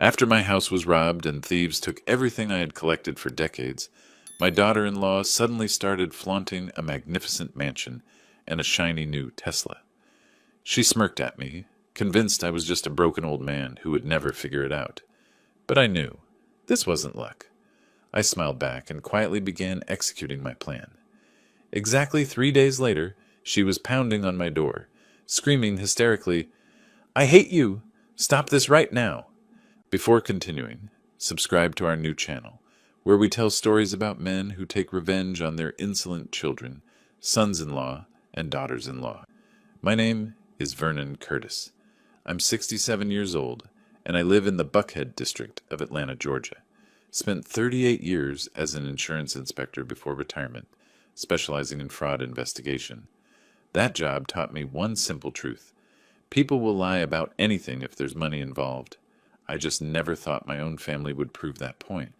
After my house was robbed and thieves took everything I had collected for decades, my daughter-in-law suddenly started flaunting a magnificent mansion and a shiny new Tesla. She smirked at me, convinced I was just a broken old man who would never figure it out. But I knew. This wasn't luck. I smiled back and quietly began executing my plan. Exactly 3 days later, she was pounding on my door, screaming hysterically, "I hate you! Stop this right now!" Before continuing, subscribe to our new channel, where we tell stories about men who take revenge on their insolent children, sons-in-law, and daughters-in-law. My name is Vernon Curtis. I'm 67 years old, and I live in the Buckhead district of Atlanta, Georgia. Spent 38 years as an insurance inspector before retirement, specializing in fraud investigation. That job taught me one simple truth. People will lie about anything if there's money involved. I just never thought my own family would prove that point.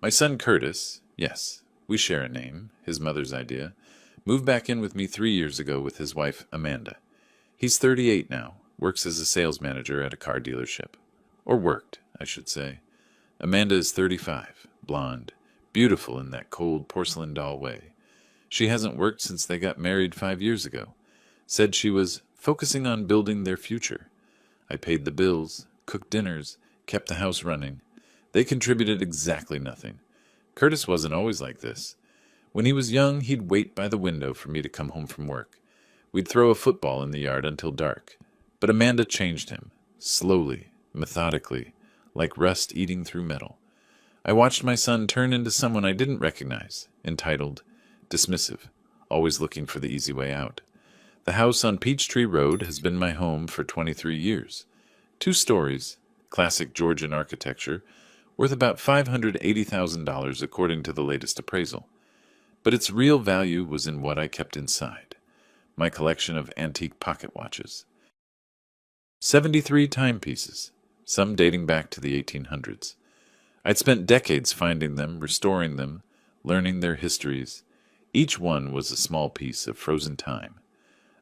My son Curtis, yes, we share a name, his mother's idea, moved back in with me 3 years ago with his wife Amanda. He's 38 now, works as a sales manager at a car dealership. Or worked, I should say. Amanda is 35, blonde, beautiful in that cold porcelain doll way. She hasn't worked since they got married 5 years ago. Said she was focusing on building their future. I paid the bills, cooked dinners, kept the house running. They contributed exactly nothing. Curtis wasn't always like this. When he was young, he'd wait by the window for me to come home from work. We'd throw a football in the yard until dark. But Amanda changed him, slowly, methodically, like rust eating through metal. I watched my son turn into someone I didn't recognize, entitled, dismissive, always looking for the easy way out. The house on Peachtree Road has been my home for 23 years. 2 stories, classic Georgian architecture, worth about $580,000 according to the latest appraisal. But its real value was in what I kept inside. My collection of antique pocket watches. 73 timepieces, some dating back to the 1800s. I'd spent decades finding them, restoring them, learning their histories. Each one was a small piece of frozen time.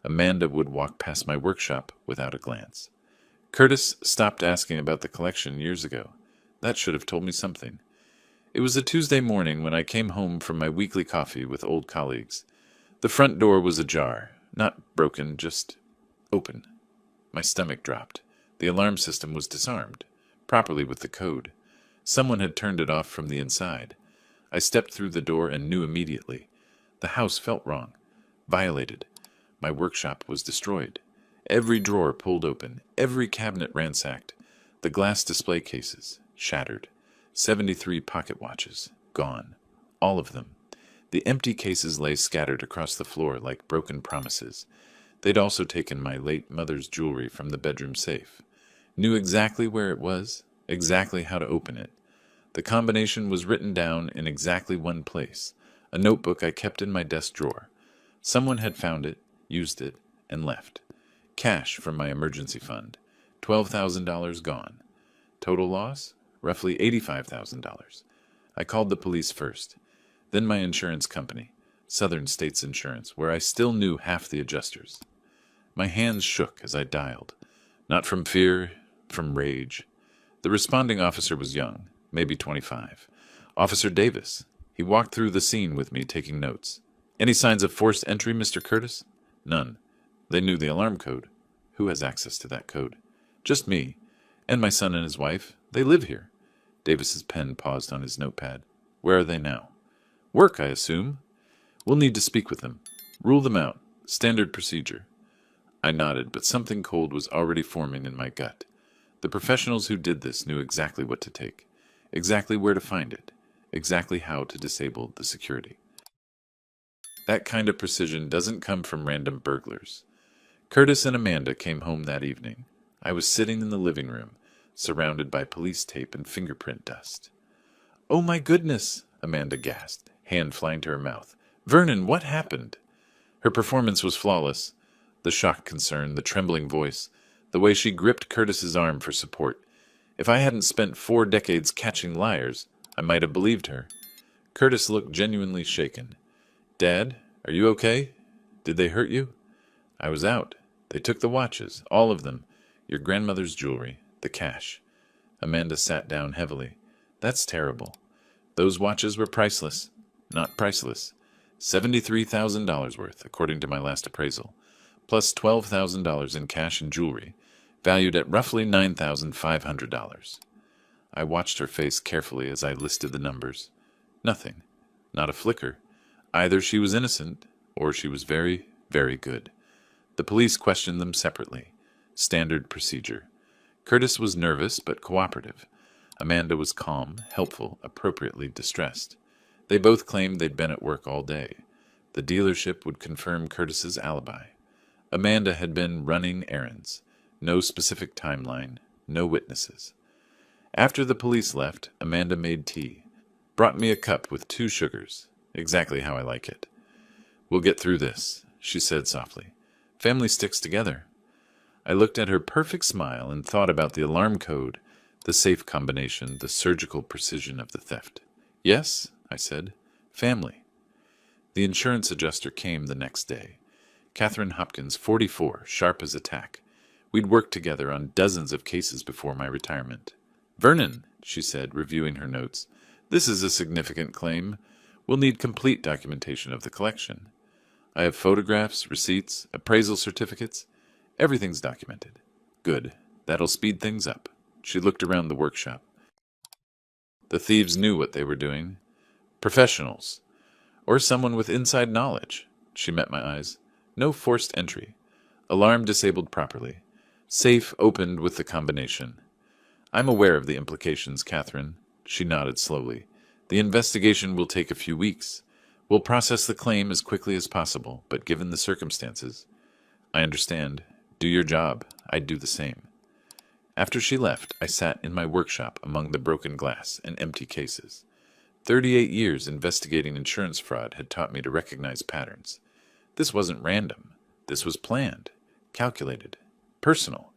Amanda would walk past my workshop without a glance. Curtis stopped asking about the collection years ago. That should have told me something. It was a Tuesday morning when I came home from my weekly coffee with old colleagues. The front door was ajar, not broken, just open. My stomach dropped. The alarm system was disarmed, properly with the code. Someone had turned it off from the inside. I stepped through the door and knew immediately. The house felt wrong, violated. My workshop was destroyed. Every drawer pulled open, every cabinet ransacked. The glass display cases, shattered. 73 pocket watches, gone. All of them. The empty cases lay scattered across the floor like broken promises. They'd also taken my late mother's jewelry from the bedroom safe. Knew exactly where it was, exactly how to open it. The combination was written down in exactly one place, a notebook I kept in my desk drawer. Someone had found it, used it, and left. Cash from my emergency fund. $12,000 gone. Total loss? Roughly $85,000. I called the police first. Then my insurance company, Southern States Insurance, where I still knew half the adjusters. My hands shook as I dialed. Not from fear, from rage. The responding officer was young, maybe 25. Officer Davis. He walked through the scene with me, taking notes. Any signs of forced entry, Mr. Curtis? None. They knew the alarm code. Who has access to that code? Just me. And my son and his wife. They live here. Davis's pen paused on his notepad. Where are they now? Work, I assume. We'll need to speak with them. Rule them out. Standard procedure. I nodded, but something cold was already forming in my gut. The professionals who did this knew exactly what to take, exactly where to find it, exactly how to disable the security. That kind of precision doesn't come from random burglars. Curtis and Amanda came home that evening. I was sitting in the living room, surrounded by police tape and fingerprint dust. "Oh my goodness," Amanda gasped, hand flying to her mouth. "Vernon, what happened?" Her performance was flawless. The shocked concern, the trembling voice, the way she gripped Curtis's arm for support. If I hadn't spent 4 decades catching liars, I might have believed her. Curtis looked genuinely shaken. "Dad, are you okay? Did they hurt you?" I was out. They took the watches, all of them, your grandmother's jewelry, the cash. Amanda sat down heavily. That's terrible. Those watches were priceless. Not priceless. $73,000 worth, according to my last appraisal, plus $12,000 in cash and jewelry, valued at roughly $9,500. I watched her face carefully as I listed the numbers. Nothing. Not a flicker. Either she was innocent, or she was very, very good. The police questioned them separately. Standard procedure. Curtis was nervous but cooperative. Amanda was calm, helpful, appropriately distressed. They both claimed they'd been at work all day. The dealership would confirm Curtis's alibi. Amanda had been running errands. No specific timeline, no witnesses. After the police left, Amanda made tea. Brought me a cup with 2 sugars, exactly how I like it. We'll get through this, she said softly. Family sticks together. I looked at her perfect smile and thought about the alarm code, the safe combination, the surgical precision of the theft. Yes, I said. Family. The insurance adjuster came the next day. Catherine Hopkins, 44, sharp as a tack. We'd worked together on dozens of cases before my retirement. Vernon, she said, reviewing her notes, this is a significant claim. We'll need complete documentation of the collection. I have photographs, receipts, appraisal certificates. Everything's documented. Good. That'll speed things up. She looked around the workshop. The thieves knew what they were doing. Professionals. Or someone with inside knowledge. She met my eyes. No forced entry. Alarm disabled properly. Safe opened with the combination. I'm aware of the implications, Catherine. She nodded slowly. The investigation will take a few weeks. We'll process the claim as quickly as possible, but given the circumstances. I understand. Do your job. I'd do the same. After she left, I sat in my workshop among the broken glass and empty cases. 38 years investigating insurance fraud had taught me to recognize patterns. This wasn't random. This was planned, calculated, personal.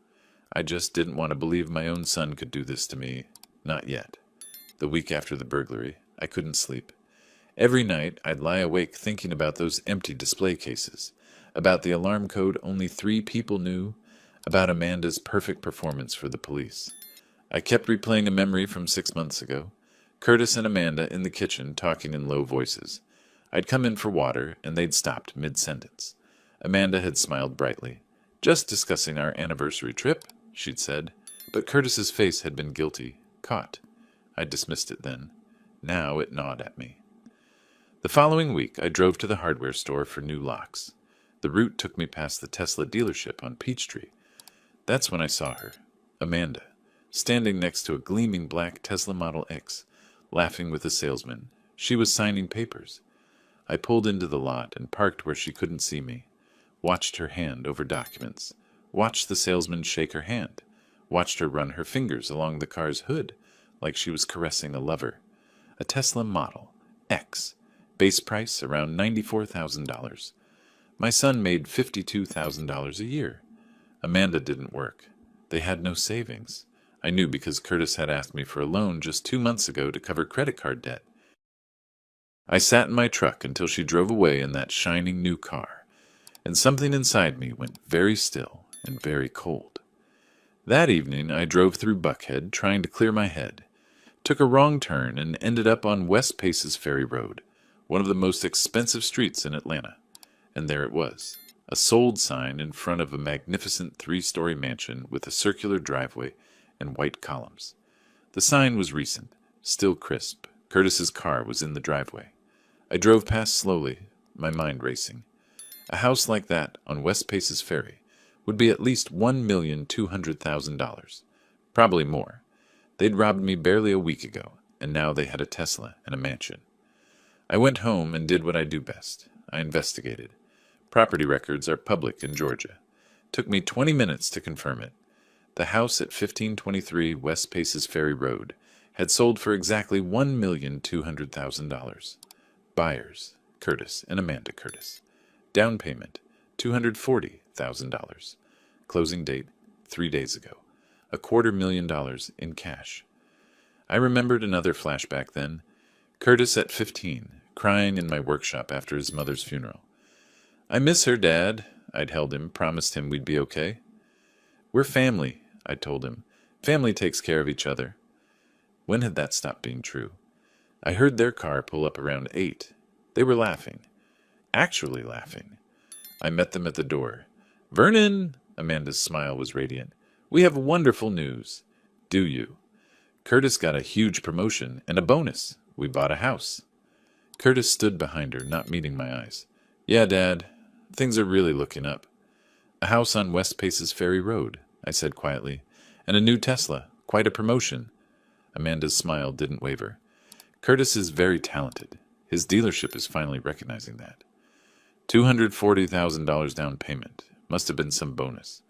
I just didn't want to believe my own son could do this to me. Not yet. The week after the burglary, I couldn't sleep. Every night, I'd lie awake thinking about those empty display cases, about the alarm code only 3 people knew, about Amanda's perfect performance for the police. I kept replaying a memory from 6 months ago. Curtis and Amanda in the kitchen talking in low voices. I'd come in for water, and they'd stopped mid-sentence. Amanda had smiled brightly. Just discussing our anniversary trip, she'd said, but Curtis's face had been guilty, caught. I dismissed it then. Now it gnawed at me. The following week, I drove to the hardware store for new locks. The route took me past the Tesla dealership on Peachtree. That's when I saw her, Amanda, standing next to a gleaming black Tesla Model X, laughing with a salesman. She was signing papers. I pulled into the lot and parked where she couldn't see me. Watched her hand over documents. Watched the salesman shake her hand. Watched her run her fingers along the car's hood, like she was caressing a lover. A Tesla Model X. Base price around $94,000. My son made $52,000 a year. Amanda didn't work. They had no savings. I knew because Curtis had asked me for a loan just 2 months ago to cover credit card debt. I sat in my truck until she drove away in that shining new car, and something inside me went very still and very cold. That evening I drove through Buckhead trying to clear my head, took a wrong turn and ended up on West Paces Ferry Road, one of the most expensive streets in Atlanta. And there it was, a sold sign in front of a magnificent 3-story mansion with a circular driveway and white columns. The sign was recent, still crisp. Curtis's car was in the driveway. I drove past slowly, my mind racing. A house like that on West Paces Ferry would be at least $1,200,000. Probably more. They'd robbed me barely a week ago, and now they had a Tesla and a mansion. I went home and did what I do best. I investigated. Property records are public in Georgia. Took me 20 minutes to confirm it. The house at 1523 West Paces Ferry Road had sold for exactly $1,200,000. Buyers, Curtis and Amanda Curtis. Down payment, $240,000. Closing date, 3 days ago. $250,000 in cash. I remembered another flashback then. Curtis at 15, crying in my workshop after his mother's funeral. I miss her, Dad. I'd held him, promised him we'd be okay. We're family, I told him. Family takes care of each other. When had that stopped being true? I heard their car pull up around 8. They were laughing. Actually laughing. I met them at the door. "Vernon!" Amanda's smile was radiant. "We have wonderful news." "Do you?" "Curtis got a huge promotion and a bonus. We bought a house." Curtis stood behind her, not meeting my eyes. "Yeah, Dad. Things are really looking up." "A house on West Paces Ferry Road," I said quietly. "And a new Tesla. Quite a promotion." Amanda's smile didn't waver. "Curtis is very talented. His dealership is finally recognizing that." $240,000 down payment. Must have been some bonus.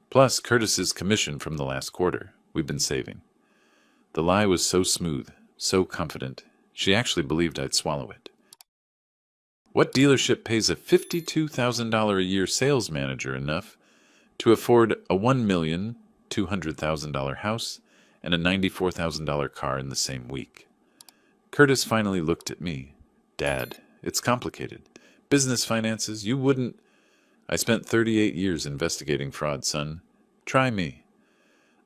Plus Curtis's commission from the last quarter. We've been saving. The lie was so smooth, so confident, she actually believed I'd swallow it. What dealership pays a $52,000 a year sales manager enough to afford a $1,200,000 house and a $94,000 car in the same week? Curtis finally looked at me. "Dad, it's complicated. Business finances, you wouldn't—" "I spent 38 years investigating fraud, son. Try me."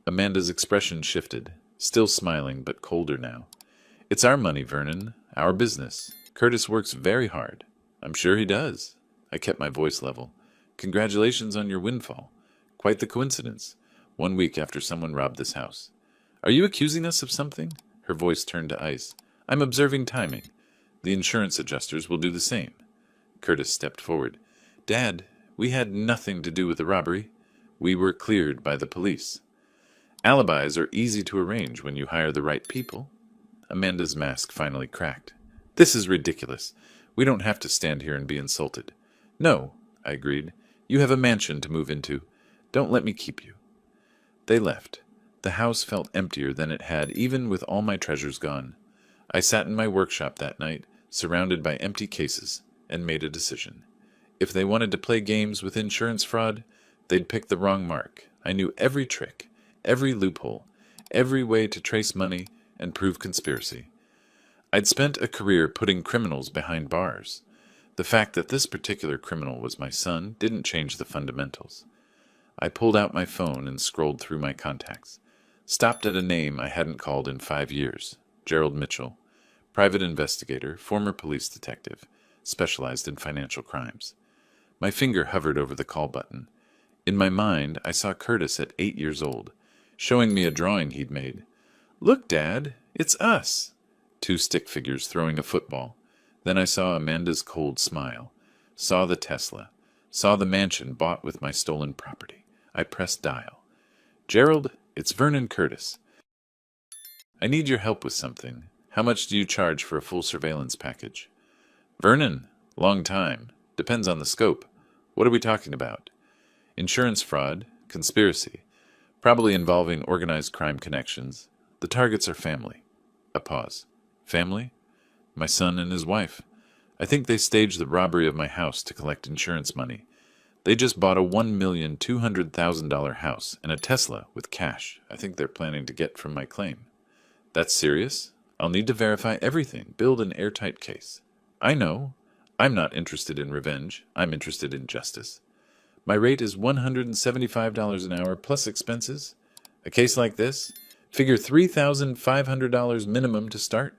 Amanda's expression shifted, still smiling, but colder now. "It's our money, Vernon. Our business. Curtis works very hard." "I'm sure he does." I kept my voice level. "Congratulations on your windfall. Quite the coincidence. 1 week after someone robbed this house." "Are you accusing us of something?" Her voice turned to ice. "I'm observing timing. The insurance adjusters will do the same." Curtis stepped forward. "Dad, we had nothing to do with the robbery. We were cleared by the police." "Alibis are easy to arrange when you hire the right people." Amanda's mask finally cracked. "This is ridiculous. We don't have to stand here and be insulted." "No," I agreed. "You have a mansion to move into. Don't let me keep you." They left. The house felt emptier than it had, even with all my treasures gone. I sat in my workshop that night, surrounded by empty cases, and made a decision. If they wanted to play games with insurance fraud, they'd pick the wrong mark. I knew every trick, every loophole, every way to trace money and prove conspiracy. I'd spent a career putting criminals behind bars. The fact that this particular criminal was my son didn't change the fundamentals. I pulled out my phone and scrolled through my contacts. Stopped at a name I hadn't called in 5 years. Gerald Mitchell. Private investigator, former police detective, specialized in financial crimes. My finger hovered over the call button. In my mind, I saw Curtis at 8 years old, showing me a drawing he'd made. "Look, Dad, it's us." 2 stick figures throwing a football. Then I saw Amanda's cold smile, saw the Tesla, saw the mansion bought with my stolen property. I pressed dial. "Gerald, it's Vernon Curtis. I need your help with something. How much do you charge for a full surveillance package?" "Vernon, long time. Depends on the scope. What are we talking about?" "Insurance fraud, conspiracy, probably involving organized crime connections. The targets are family." A pause. "Family?" "My son and his wife. I think they staged the robbery of my house to collect insurance money. They just bought a $1,200,000 house and a Tesla with cash I think they're planning to get from my claim." "That's serious? I'll need to verify everything, build an airtight case." "I know. I'm not interested in revenge. I'm interested in justice. My rate is $175 an hour plus expenses. A case like this? Figure $3,500 minimum to start."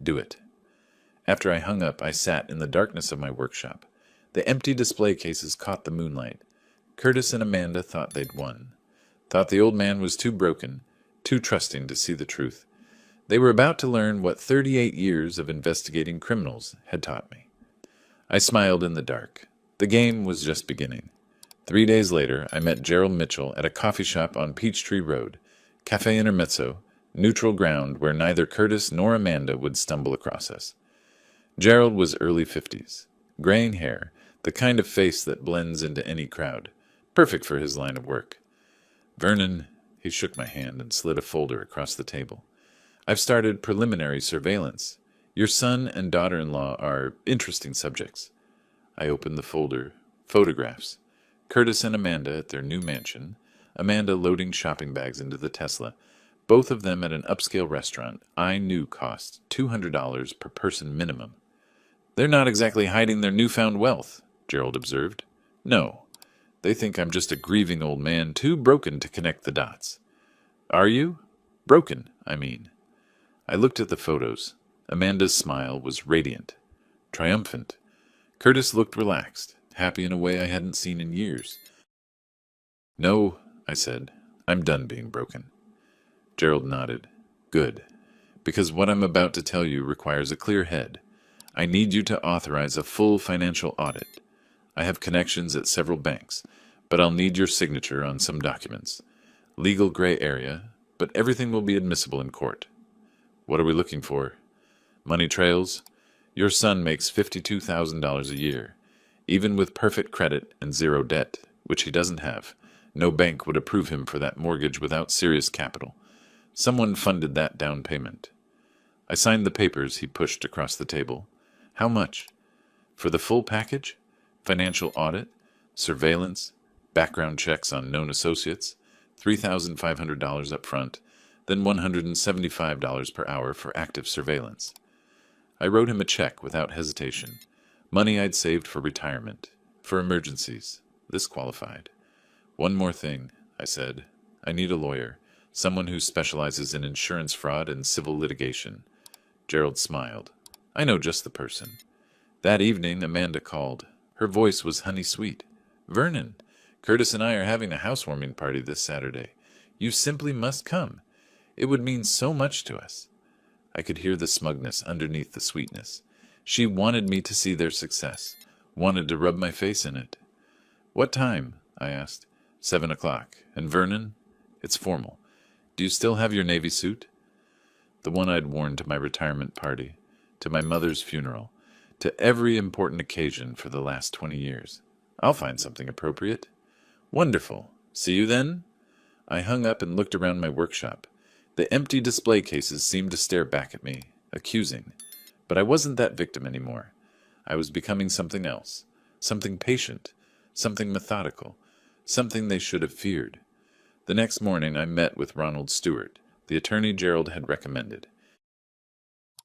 "Do it." After I hung up, I sat in the darkness of my workshop. The empty display cases caught the moonlight. Curtis and Amanda thought they'd won. Thought the old man was too broken, too trusting to see the truth. They were about to learn what 38 years of investigating criminals had taught me. I smiled in the dark. The game was just beginning. 3 days later, I met Gerald Mitchell at a coffee shop on Peachtree Road, Café Intermezzo, neutral ground where neither Curtis nor Amanda would stumble across us. Gerald was early 50s, graying hair, the kind of face that blends into any crowd, perfect for his line of work. "Vernon," he shook my hand and slid a folder across the table. "I've started preliminary surveillance. Your son and daughter-in-law are interesting subjects." I opened the folder. Photographs. Curtis and Amanda at their new mansion. Amanda loading shopping bags into the Tesla. Both of them at an upscale restaurant I knew cost $200 per person minimum. "They're not exactly hiding their newfound wealth," Gerald observed. "No. They think I'm just a grieving old man too broken to connect the dots." "Are you? Broken, I mean." I looked at the photos. Amanda's smile was radiant, triumphant. Curtis looked relaxed, happy in a way I hadn't seen in years. "No," I said. "I'm done being broken." Gerald nodded. "Good. Because what I'm about to tell you requires a clear head. I need you to authorize a full financial audit. I have connections at several banks, but I'll need your signature on some documents. Legal gray area, but everything will be admissible in court." "What are we looking for?" "Money trails. Your son makes $52,000 a year. Even with perfect credit and zero debt, which he doesn't have, no bank would approve him for that mortgage without serious capital. Someone funded that down payment." I signed the papers he pushed across the table. "How much?" "For the full package? Financial audit, surveillance, background checks on known associates, $3,500 up front, then $175 per hour for active surveillance." I wrote him a check without hesitation. Money I'd saved for retirement, for emergencies. This qualified. "One more thing," I said. "I need a lawyer, someone who specializes in insurance fraud and civil litigation." Gerald smiled. "I know just the person." That evening, Amanda called. Her voice was honey-sweet. "Vernon, Curtis and I are having a housewarming party this Saturday. You simply must come. It would mean so much to us." I could hear the smugness underneath the sweetness. She wanted me to see their success, wanted to rub my face in it. "What time?" I asked. 7 o'clock. "And Vernon?" "It's formal. Do you still have your Navy suit?" The one I'd worn to my retirement party, to my mother's funeral, to every important occasion for the last 20 years. "I'll find something appropriate." "Wonderful. See you then?" I hung up and looked around my workshop. The empty display cases seemed to stare back at me, accusing. But I wasn't that victim anymore. I was becoming something else, something patient, something methodical, something they should have feared. The next morning I met with Ronald Stewart, the attorney Gerald had recommended.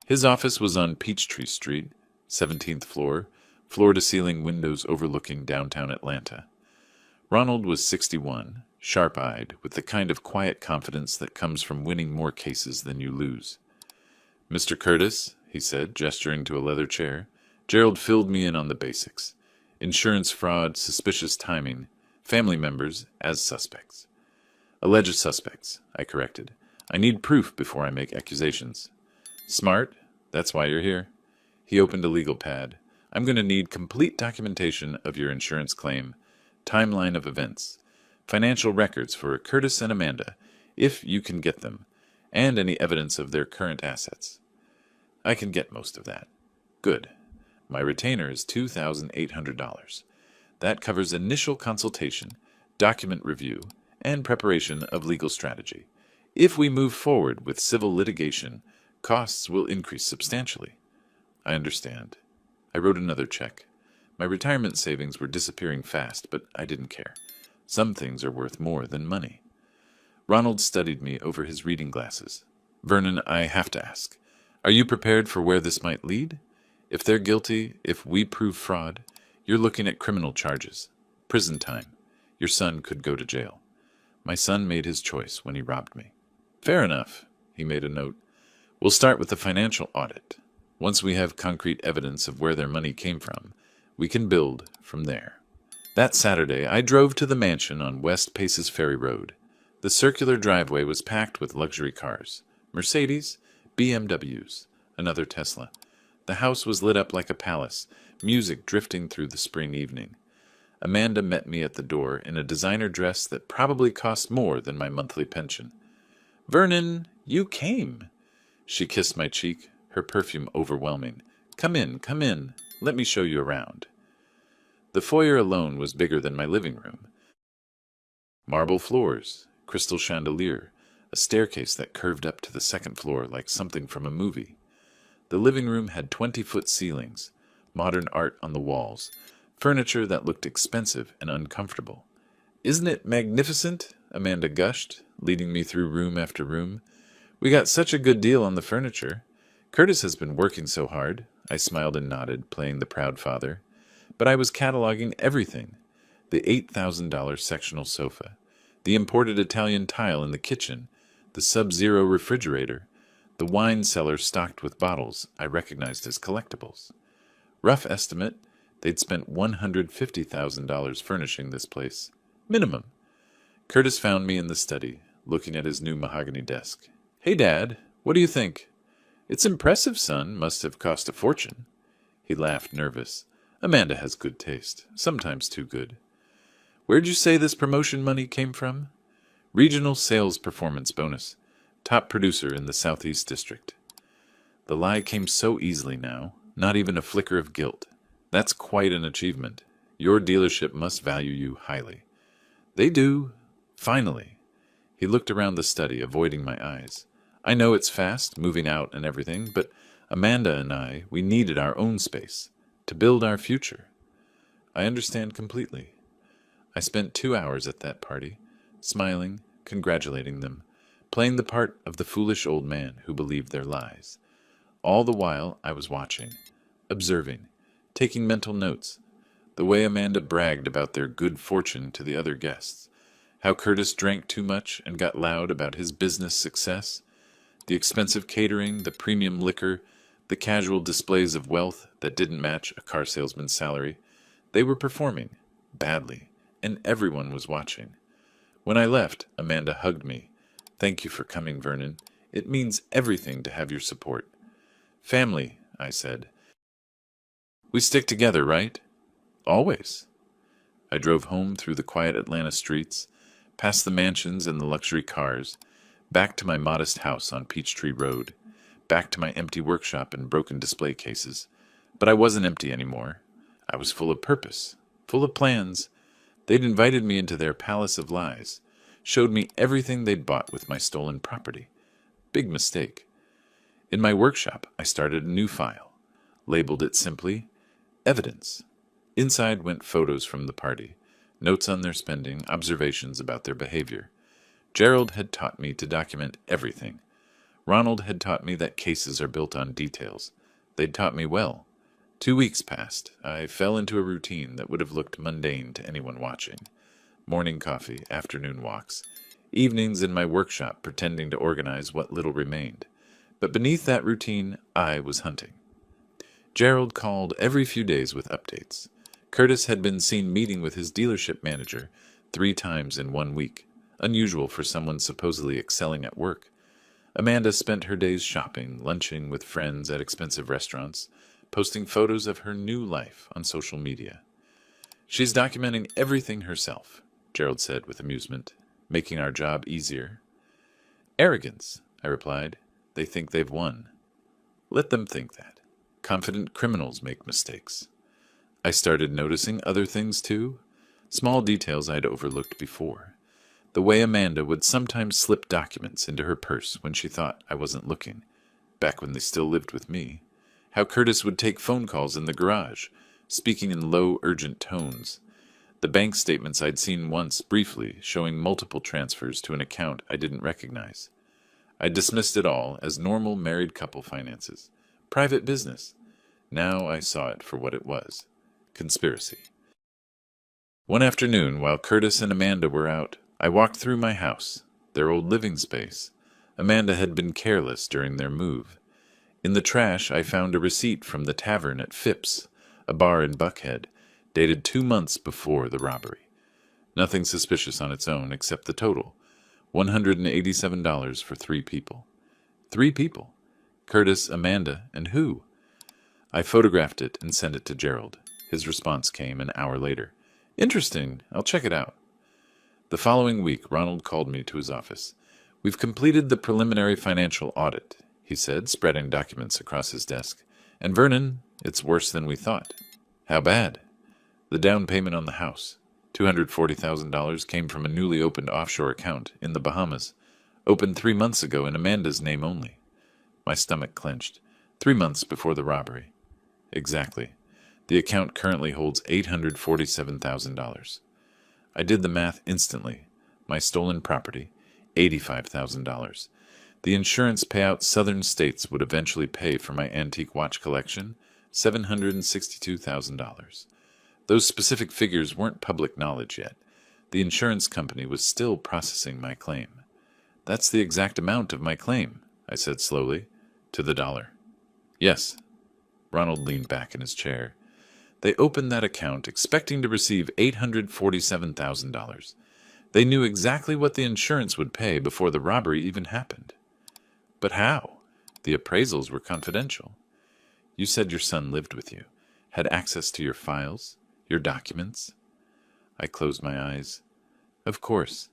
His office was on Peachtree Street, 17th floor, floor-to-ceiling windows overlooking downtown Atlanta. Ronald was 61, sharp-eyed, with the kind of quiet confidence that comes from winning more cases than you lose. "Mr. Curtis," he said, gesturing to a leather chair, "Gerald filled me in on the basics. Insurance fraud, suspicious timing, family members as suspects." "Alleged suspects," I corrected. "I need proof before I make accusations." "Smart. That's why you're here." He opened a legal pad. "I'm going to need complete documentation of your insurance claim, timeline of events, financial records for Curtis and Amanda, if you can get them, and any evidence of their current assets." "I can get most of that." "Good. My retainer is $2,800. That covers initial consultation, document review, and preparation of legal strategy. If we move forward with civil litigation, costs will increase substantially." "I understand." I wrote another check. My retirement savings were disappearing fast, but I didn't care. Some things are worth more than money. Ronald studied me over his reading glasses. "Vernon, I have to ask, are you prepared for where this might lead? If they're guilty, if we prove fraud, you're looking at criminal charges, prison time. Your son could go to jail." "My son made his choice when he robbed me." "Fair enough." He made a note. "We'll start with the financial audit. Once we have concrete evidence of where their money came from, we can build from there." That Saturday, I drove to the mansion on West Paces Ferry Road. The circular driveway was packed with luxury cars. Mercedes, BMWs, another Tesla. The house was lit up like a palace, music drifting through the spring evening. Amanda met me at the door in a designer dress that probably cost more than my monthly pension. "Vernon, you came." She kissed my cheek, her perfume overwhelming. Come in. Let me show you around." The foyer alone was bigger than my living room. Marble floors, crystal chandelier, a staircase that curved up to the second floor like something from a movie. The living room had 20-foot ceilings, modern art on the walls, furniture that looked expensive and uncomfortable. "Isn't it magnificent?" Amanda gushed, leading me through room after room. "We got such a good deal on the furniture. Curtis has been working so hard." I smiled and nodded, playing the proud father. But I was cataloging everything. The $8,000 sectional sofa, the imported Italian tile in the kitchen, the Sub-Zero refrigerator, The wine cellar stocked with bottles I recognized as collectibles. Rough estimate, they'd spent $150,000 furnishing this place. Minimum. Curtis found me in the study, looking at his new mahogany desk. "Hey, Dad, what do you think?" "It's impressive, son. Must have cost a fortune." He laughed, nervous. "Amanda has good taste, sometimes too good." "Where'd you say this promotion money came from?" "Regional Sales Performance Bonus. Top producer in the Southeast District." The lie came so easily now, not even a flicker of guilt. "That's quite an achievement. Your dealership must value you highly." "They do. Finally." He looked around the study, avoiding my eyes. "I know it's fast, moving out and everything, but Amanda and we needed our own space, to build our future." "I understand completely." I spent 2 hours at that party, smiling, congratulating them, playing the part of the foolish old man who believed their lies. All the while I was watching, observing, taking mental notes, the way Amanda bragged about their good fortune to the other guests, how Curtis drank too much and got loud about his business success, the expensive catering, the premium liquor, the casual displays of wealth that didn't match a car salesman's salary. They were performing, badly, and everyone was watching. When I left, Amanda hugged me. "Thank you for coming, Vernon. It means everything to have your support." "Family," I said. "We stick together, right?" "Always." I drove home through the quiet Atlanta streets, past the mansions and the luxury cars, back to my modest house on Peachtree Road, back to my empty workshop and broken display cases. But I wasn't empty anymore. I was full of purpose, full of plans. They'd invited me into their palace of lies, showed me everything they'd bought with my stolen property. Big mistake. In my workshop, I started a new file, labeled it simply Evidence. Inside went photos from the party, notes on their spending, observations about their behavior. Gerald had taught me to document everything. Ronald had taught me that cases are built on details. They'd taught me well. 2 weeks passed. I fell into a routine that would have looked mundane to anyone watching. Morning coffee, afternoon walks, evenings in my workshop pretending to organize what little remained. But beneath that routine, I was hunting. Gerald called every few days with updates. Curtis had been seen meeting with his dealership manager 3 times in 1 week, unusual for someone supposedly excelling at work. Amanda spent her days shopping, lunching with friends at expensive restaurants, posting photos of her new life on social media. "She's documenting everything herself," Gerald said with amusement, "making our job easier." "Arrogance," I replied. "They think they've won." "Let them think that. Confident criminals make mistakes." I started noticing other things too, small details I'd overlooked before. The way Amanda would sometimes slip documents into her purse when she thought I wasn't looking, back when they still lived with me. How Curtis would take phone calls in the garage, speaking in low, urgent tones. The bank statements I'd seen once briefly, showing multiple transfers to an account I didn't recognize. I dismissed it all as normal married couple finances. Private business. Now I saw it for what it was. Conspiracy. One afternoon, while Curtis and Amanda were out, I walked through my house, their old living space. Amanda had been careless during their move. In the trash, I found a receipt from the tavern at Phipps, a bar in Buckhead, dated 2 months before the robbery. Nothing suspicious on its own except the total, $187 for 3 people. 3 people. Curtis, Amanda, and who? I photographed it and sent it to Gerald. His response came an hour later. "Interesting. I'll check it out." The following week, Ronald called me to his office. "We've completed the preliminary financial audit," he said, spreading documents across his desk. "And Vernon, it's worse than we thought." "How bad?" "The down payment on the house, $240,000, came from a newly opened offshore account in the Bahamas, opened 3 months ago in Amanda's name only." My stomach clenched. 3 months before the robbery. Exactly. The account currently holds $847,000. I did the math instantly. My stolen property, $85,000. The insurance payout Southern States would eventually pay for my antique watch collection, $762,000. Those specific figures weren't public knowledge yet. The insurance company was still processing my claim. "That's the exact amount of my claim," I said slowly. To the dollar. Yes. Ronald leaned back in his chair. They opened that account expecting to receive $847,000. They knew exactly what the insurance would pay before the robbery even happened. But how? The appraisals were confidential. You said your son lived with you, had access to your files, your documents. I closed my eyes. Of course.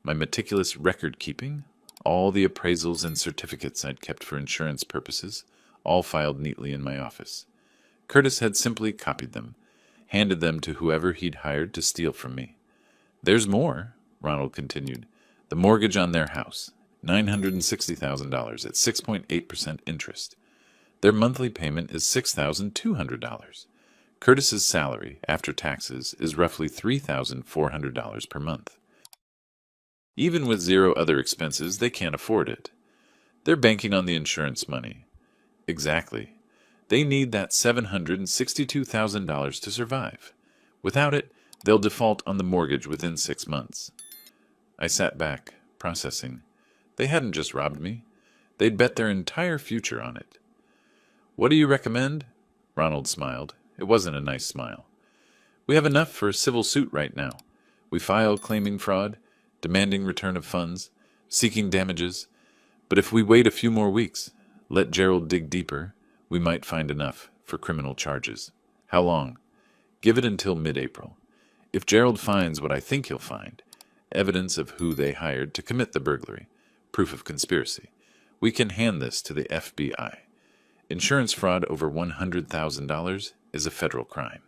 My meticulous record-keeping, all the appraisals and certificates I'd kept for insurance purposes, all filed neatly in my office. Curtis had simply copied them, handed them to whoever he'd hired to steal from me. There's more, Ronald continued. The mortgage on their house, $960,000 at 6.8% interest. Their monthly payment is $6,200. Curtis's salary, after taxes, is roughly $3,400 per month. Even with zero other expenses, they can't afford it. They're banking on the insurance money. Exactly. They need that $762,000 to survive. Without it, they'll default on the mortgage within 6 months. I sat back, processing. They hadn't just robbed me. They'd bet their entire future on it. What do you recommend? Ronald smiled. It wasn't a nice smile. We have enough for a civil suit right now. We file claiming fraud, demanding return of funds, seeking damages. But if we wait a few more weeks, let Gerald dig deeper, we might find enough for criminal charges. How long? Give it until mid-April. If Gerald finds what I think he'll find, evidence of who they hired to commit the burglary, proof of conspiracy, we can hand this to the FBI. Insurance fraud over $100,000 is a federal crime.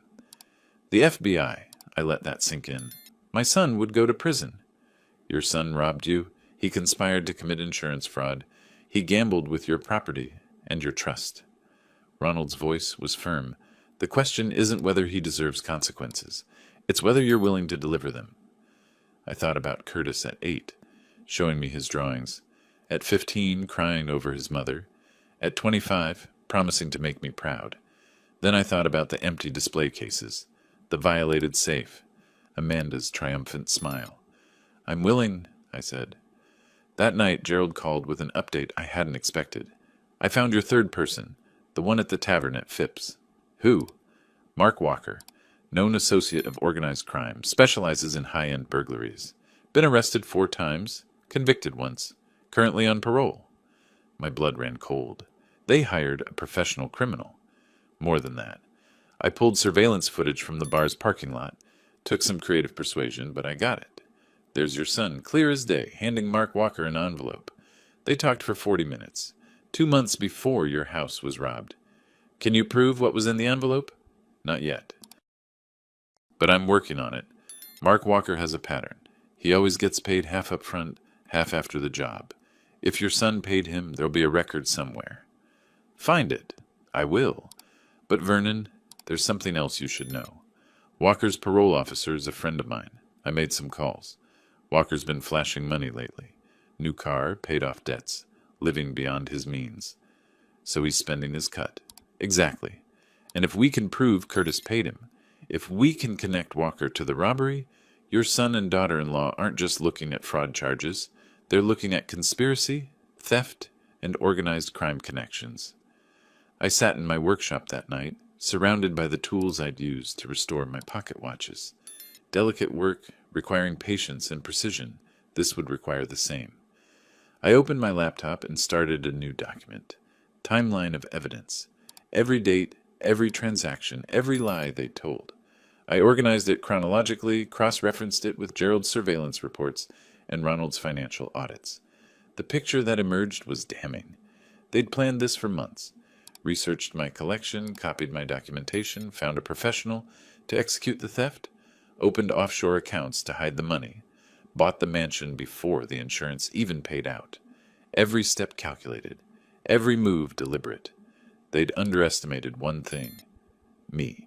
The FBI, I let that sink in. My son would go to prison. Your son robbed you. He conspired to commit insurance fraud. He gambled with your property and your trust. Ronald's voice was firm. The question isn't whether he deserves consequences. It's whether you're willing to deliver them. I thought about Curtis at 8, showing me his drawings. At 15, crying over his mother. At 25, promising to make me proud. Then I thought about the empty display cases, the violated safe, Amanda's triumphant smile. I'm willing, I said. That night, Gerald called with an update I hadn't expected. I found your third person, the one at the tavern at Phipps. Who? Mark Walker, known associate of organized crime, specializes in high-end burglaries. Been arrested 4 times, convicted once, currently on parole. My blood ran cold. They hired a professional criminal. More than that. I pulled surveillance footage from the bar's parking lot, took some creative persuasion, but I got it. There's your son, clear as day, handing Mark Walker an envelope. They talked for 40 minutes, 2 months before your house was robbed. Can you prove what was in the envelope? Not yet. But I'm working on it. Mark Walker has a pattern. He always gets paid half up front, half after the job. If your son paid him, there'll be a record somewhere. Find it. I will. But Vernon, there's something else you should know. Walker's parole officer is a friend of mine. I made some calls. Walker's been flashing money lately. New car, paid off debts, living beyond his means. So he's spending his cut. Exactly. And if we can prove Curtis paid him, if we can connect Walker to the robbery, your son and daughter-in-law aren't just looking at fraud charges. They're looking at conspiracy, theft, and organized crime connections. I sat in my workshop that night, surrounded by the tools I'd used to restore my pocket watches. Delicate work requiring patience and precision, this would require the same. I opened my laptop and started a new document. Timeline of evidence. Every date, every transaction, every lie they'd told. I organized it chronologically, cross-referenced it with Gerald's surveillance reports and Ronald's financial audits. The picture that emerged was damning. They'd planned this for months. Researched my collection, copied my documentation, found a professional to execute the theft, opened offshore accounts to hide the money, bought the mansion before the insurance even paid out. Every step calculated, every move deliberate. They'd underestimated one thing: me.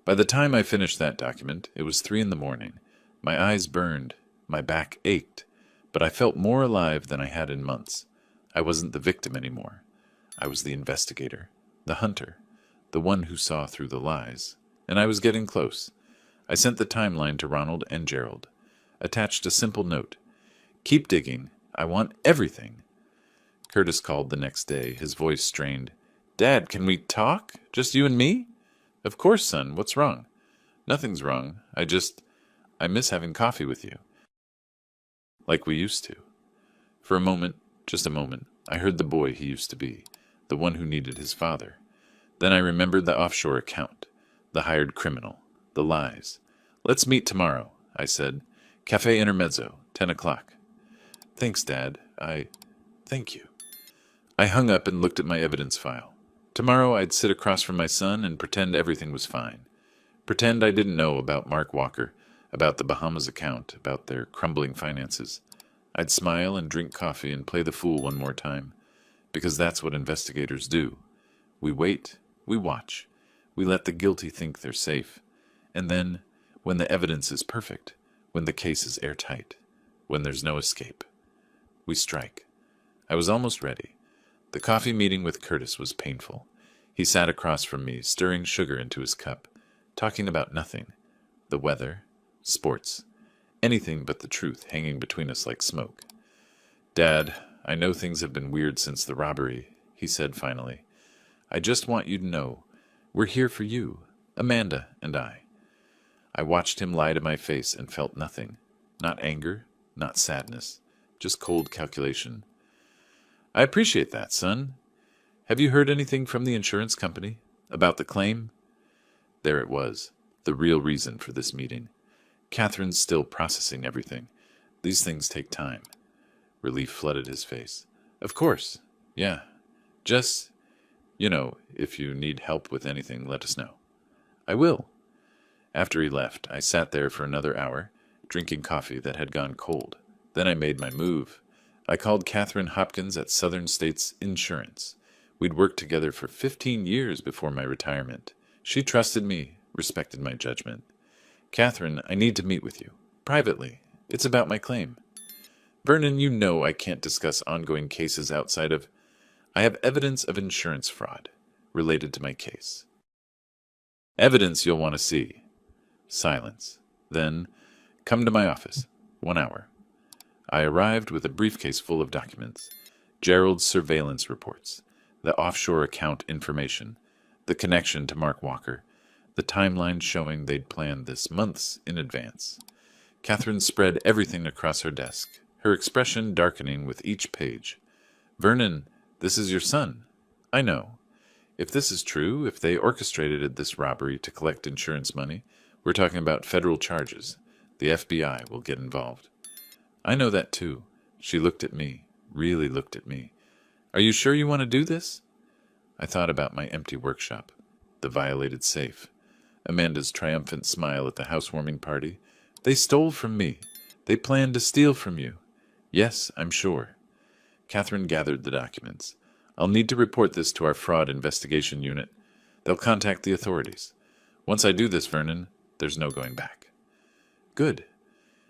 By the time I finished that document, it was 3 a.m. My eyes burned, my back ached, but I felt more alive than I had in months. I wasn't the victim anymore. I was the investigator, the hunter, the one who saw through the lies. And I was getting close. I sent the timeline to Ronald and Gerald. Attached a simple note. Keep digging. I want everything. Curtis called the next day, his voice strained. "Dad, can we talk? Just you and me?" "Of course, son. What's wrong?" "Nothing's wrong. I miss having coffee with you. Like we used to." For a moment, just a moment, I heard the boy he used to be, the one who needed his father. Then I remembered the offshore account, the hired criminal, the lies. "Let's meet tomorrow," I said. "Cafe Intermezzo, 10 o'clock. "Thanks, Dad. Thank you." I hung up and looked at my evidence file. Tomorrow I'd sit across from my son and pretend everything was fine. Pretend I didn't know about Mark Walker, about the Bahamas account, about their crumbling finances. I'd smile and drink coffee and play the fool one more time, because that's what investigators do. We wait, we watch, we let the guilty think they're safe, and then, when the evidence is perfect, when the case is airtight, when there's no escape, we strike. I was almost ready. The coffee meeting with Curtis was painful. He sat across from me, stirring sugar into his cup, talking about nothing. The weather, sports, anything but the truth hanging between us like smoke. "Dad, I know things have been weird since the robbery," he said finally. "I just want you to know, we're here for you, Amanda and I." I watched him lie to my face and felt nothing. Not anger, not sadness, just cold calculation. "I appreciate that, son. Have you heard anything from the insurance company? About the claim?" There it was, the real reason for this meeting. Catherine's still processing everything. These things take time. Relief flooded his face. "Of course. Yeah. Just, if you need help with anything, let us know." "I will." After he left, I sat there for another hour, drinking coffee that had gone cold. Then I made my move. I called Catherine Hopkins at Southern States Insurance. We'd worked together for 15 years before my retirement. She trusted me, respected my judgment. "Catherine, I need to meet with you. Privately. It's about my claim." "Vernon, you know I can't discuss ongoing cases outside of... I have evidence of insurance fraud related to my case." "Evidence you'll want to see." Silence. Then, "Come to my office. 1 hour." I arrived with a briefcase full of documents. Gerald's surveillance reports, the offshore account information, the connection to Mark Walker, the timeline showing they'd planned this months in advance. Catherine spread everything across her desk, her expression darkening with each page. "Vernon, this is your son. I know. If this is true, if they orchestrated this robbery to collect insurance money, we're talking about federal charges. The FBI will get involved." "I know that too." She looked at me, really looked at me. "Are you sure you want to do this?" I thought about my empty workshop, the violated safe, Amanda's triumphant smile at the housewarming party. "They stole from me. They planned to steal from you." "Yes, I'm sure." Catherine gathered the documents. "I'll need to report this to our fraud investigation unit. They'll contact the authorities. Once I do this, Vernon, there's no going back." "Good."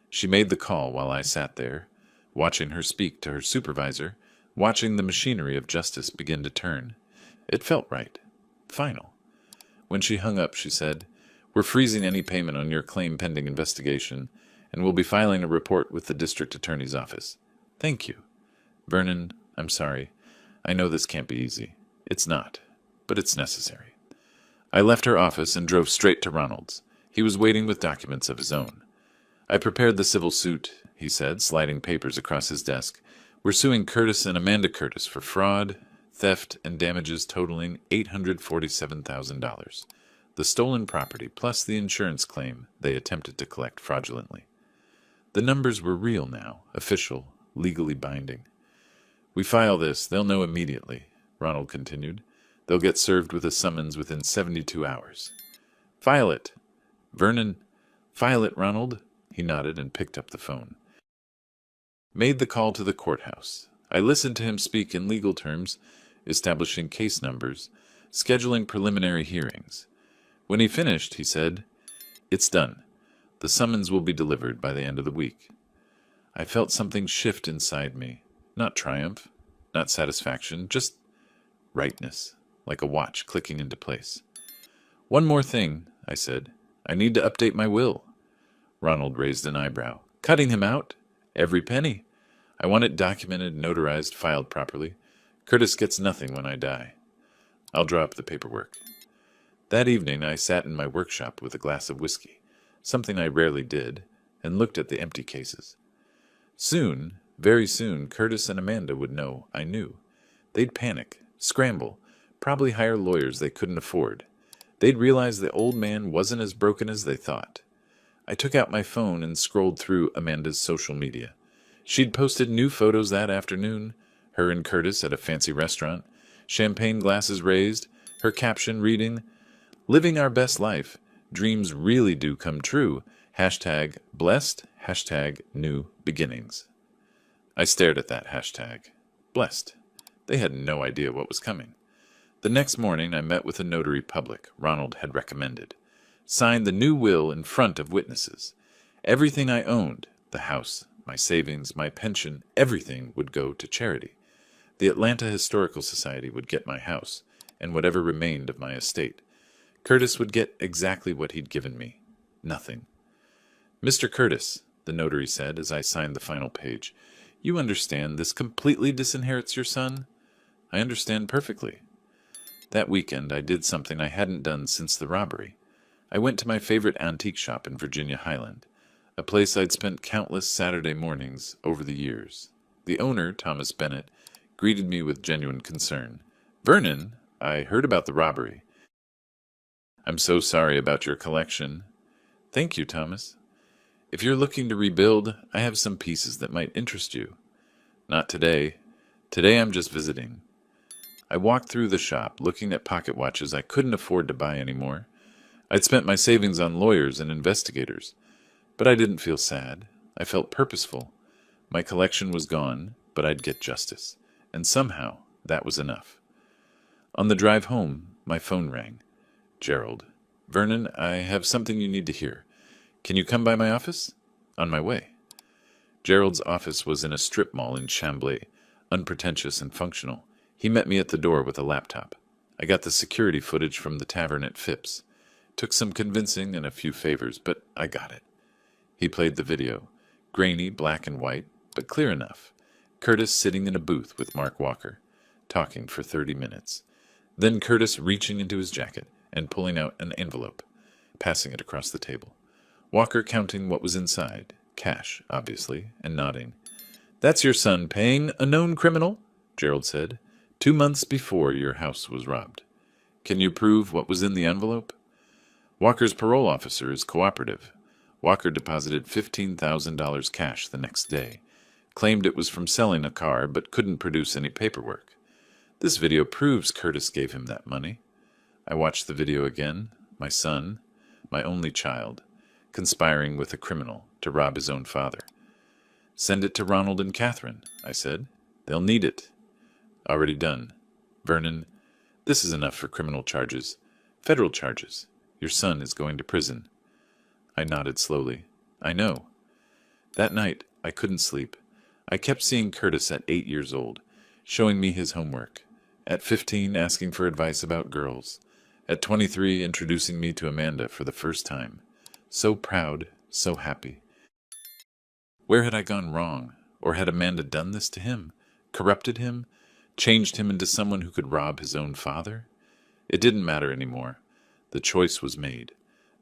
She made the call while I sat there, watching her speak to her supervisor, watching the machinery of justice begin to turn. It felt right. Final. When she hung up, she said, "We're freezing any payment on your claim pending investigation, and we'll be filing a report with the district attorney's office." "Thank you." "Vernon, I'm sorry. I know this can't be easy. It's not, but it's necessary." I left her office and drove straight to Ronald's. He was waiting with documents of his own. "I prepared the civil suit," he said, sliding papers across his desk. "We're suing Curtis and Amanda Curtis for fraud, theft, and damages totaling $847,000. The stolen property plus the insurance claim they attempted to collect fraudulently." The numbers were real now, official, legally binding. "We file this, they'll know immediately," Ronald continued. "They'll get served with a summons within 72 hours. "File it." "Vernon, file it, Ronald." He nodded and picked up the phone. Made the call to the courthouse. I listened to him speak in legal terms, establishing case numbers, scheduling preliminary hearings. When he finished, he said, "It's done. The summons will be delivered by the end of the week." I felt something shift inside me. Not triumph, not satisfaction, just rightness, like a watch clicking into place. "One more thing," I said. "I need to update my will." Ronald raised an eyebrow. "Cutting him out? Every penny. I want it documented, notarized, filed properly. Curtis gets nothing when I die. I'll draw up the paperwork. That evening I sat in my workshop with a glass of whiskey, something I rarely did, and looked at the empty cases. Soon, very soon, Curtis and Amanda would know I knew. They'd panic, scramble, probably hire lawyers they couldn't afford. They'd realize the old man wasn't as broken as they thought. I took out my phone and scrolled through Amanda's social media. She'd posted new photos that afternoon, her and Curtis at a fancy restaurant, champagne glasses raised, her caption reading, "Living our best life. Dreams really do come true. Hashtag blessed. Hashtag new beginnings." I stared at that hashtag. Blessed. They had no idea what was coming. The next morning I met with a notary public Ronald had recommended. Signed the new will in front of witnesses. Everything I owned, the house, my savings, my pension, everything would go to charity. The Atlanta Historical Society would get my house, and whatever remained of my estate. Curtis would get exactly what he'd given me. Nothing. "Mr. Curtis," the notary said as I signed the final page, "you understand this completely disinherits your son?" "I understand perfectly." That weekend I did something I hadn't done since the robbery. I went to my favorite antique shop in Virginia Highland, a place I'd spent countless Saturday mornings over the years. The owner, Thomas Bennett, greeted me with genuine concern. "Vernon, I heard about the robbery. I'm so sorry about your collection." "Thank you, Thomas. If you're looking to rebuild, I have some pieces that might interest you." "Not today. Today I'm just visiting." I walked through the shop, looking at pocket watches I couldn't afford to buy anymore. I'd spent my savings on lawyers and investigators. But I didn't feel sad. I felt purposeful. My collection was gone, but I'd get justice. And somehow, that was enough. On the drive home, my phone rang. "Gerald. Vernon, I have something you need to hear. Can you come by my office?" "On my way." Gerald's office was in a strip mall in Chambly, unpretentious and functional. He met me at the door with a laptop. I got the security footage from the tavern at Phipps. Took some convincing and a few favors, but I got it. He played the video. Grainy, black and white, but clear enough. Curtis sitting in a booth with Mark Walker, talking for 30 minutes. Then Curtis reaching into his jacket and pulling out an envelope, passing it across the table. Walker counting what was inside, cash, obviously, and nodding. "That's your son paying a known criminal," Gerald said, 2 months before your house was robbed. "Can you prove what was in the envelope?" Walker's parole officer is cooperative. Walker deposited $15,000 cash the next day. Claimed it was from selling a car, but couldn't produce any paperwork. This video proves Curtis gave him that money. I watched the video again. My son, my only child, conspiring with a criminal to rob his own father. "Send it to Ronald and Catherine," I said. "They'll need it." "Already done. Vernon, this is enough for criminal charges. Federal charges. Your son is going to prison." I nodded slowly. "I know." That night, I couldn't sleep. I kept seeing Curtis at 8 years old, showing me his homework. At 15, asking for advice about girls. At 23, introducing me to Amanda for the first time. So proud, so happy. Where had I gone wrong? Or had Amanda done this to him? Corrupted him? Changed him into someone who could rob his own father? It didn't matter anymore. The choice was made.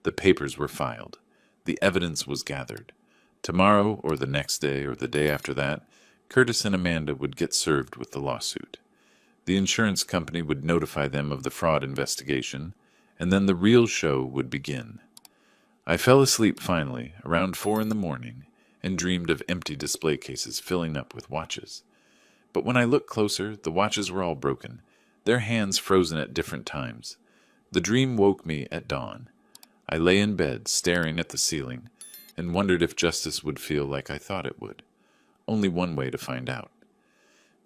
The papers were filed. The evidence was gathered. Tomorrow, or the next day, or the day after that, Curtis and Amanda would get served with the lawsuit. The insurance company would notify them of the fraud investigation, and then the real show would begin. I fell asleep finally, around 4 in the morning, and dreamed of empty display cases filling up with watches. But when I looked closer, the watches were all broken, their hands frozen at different times. The dream woke me at dawn. I lay in bed, staring at the ceiling, and wondered if justice would feel like I thought it would. Only one way to find out.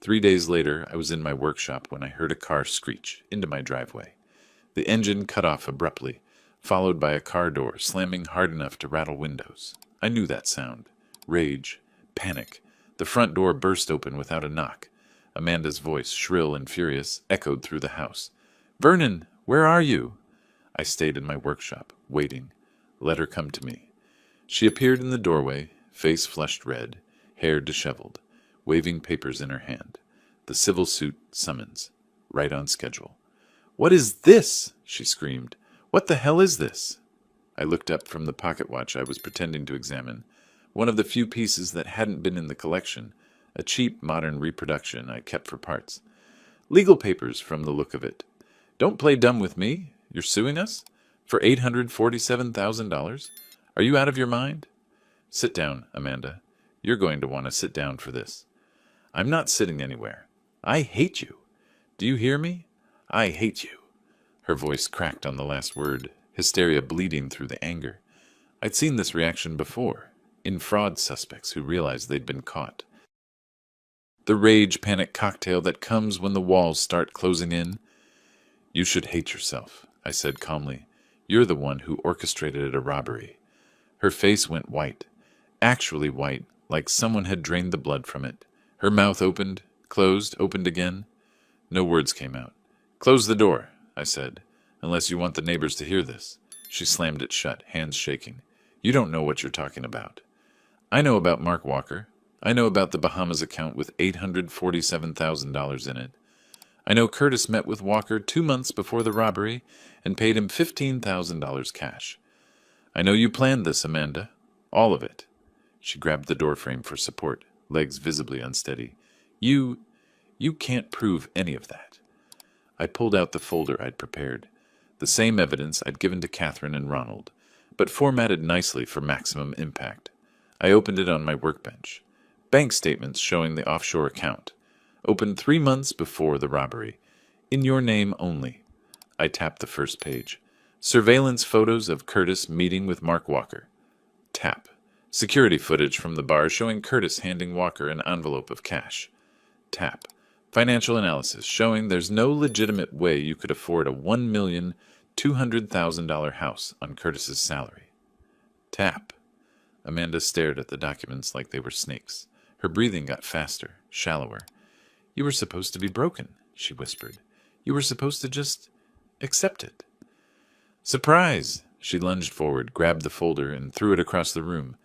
3 days later, I was in my workshop when I heard a car screech into my driveway. The engine cut off abruptly, followed by a car door slamming hard enough to rattle windows. I knew that sound. Rage. Panic. The front door burst open without a knock. Amanda's voice, shrill and furious, echoed through the house. "Vernon, where are you?" I stayed in my workshop, waiting. Let her come to me. She appeared in the doorway, face flushed red, hair disheveled, waving papers in her hand. The civil suit summons. Right on schedule. "What is this?" she screamed. "What the hell is this?" I looked up from the pocket watch I was pretending to examine, one of the few pieces that hadn't been in the collection, a cheap modern reproduction I kept for parts. "Legal papers from the look of it. Don't play dumb with me. You're suing us? For $847,000? Are you out of your mind?" "Sit down, Amanda. You're going to want to sit down for this." "I'm not sitting anywhere. I hate you. Do you hear me? I hate you." Her voice cracked on the last word, hysteria bleeding through the anger. I'd seen this reaction before, in fraud suspects who realized they'd been caught. The rage panic cocktail that comes when the walls start closing in. "You should hate yourself," I said calmly. "You're the one who orchestrated a robbery." Her face went white, actually white, like someone had drained the blood from it. Her mouth opened, closed, opened again. No words came out. "Close the door," I said, "unless you want the neighbors to hear this." She slammed it shut, hands shaking. "You don't know what you're talking about." "I know about Mark Walker. I know about the Bahamas account with $847,000 in it. I know Curtis met with Walker 2 months before the robbery and paid him $15,000 cash. I know you planned this, Amanda. All of it." She grabbed the doorframe for support, legs visibly unsteady. You can't prove any of that." I pulled out the folder I'd prepared, the same evidence I'd given to Catherine and Ronald, but formatted nicely for maximum impact. I opened it on my workbench. Bank statements showing the offshore account. Opened 3 months before the robbery. In your name only. I tapped the first page. Surveillance photos of Curtis meeting with Mark Walker. Tap. Security footage from the bar showing Curtis handing Walker an envelope of cash. Tap. Financial analysis showing there's no legitimate way you could afford a $1,200,000 house on Curtis's salary. Tap. Amanda stared at the documents like they were snakes. Her breathing got faster, shallower. "You were supposed to be broken," she whispered. "You were supposed to just accept it." "Surprise!" She lunged forward, grabbed the folder, and threw it across the room.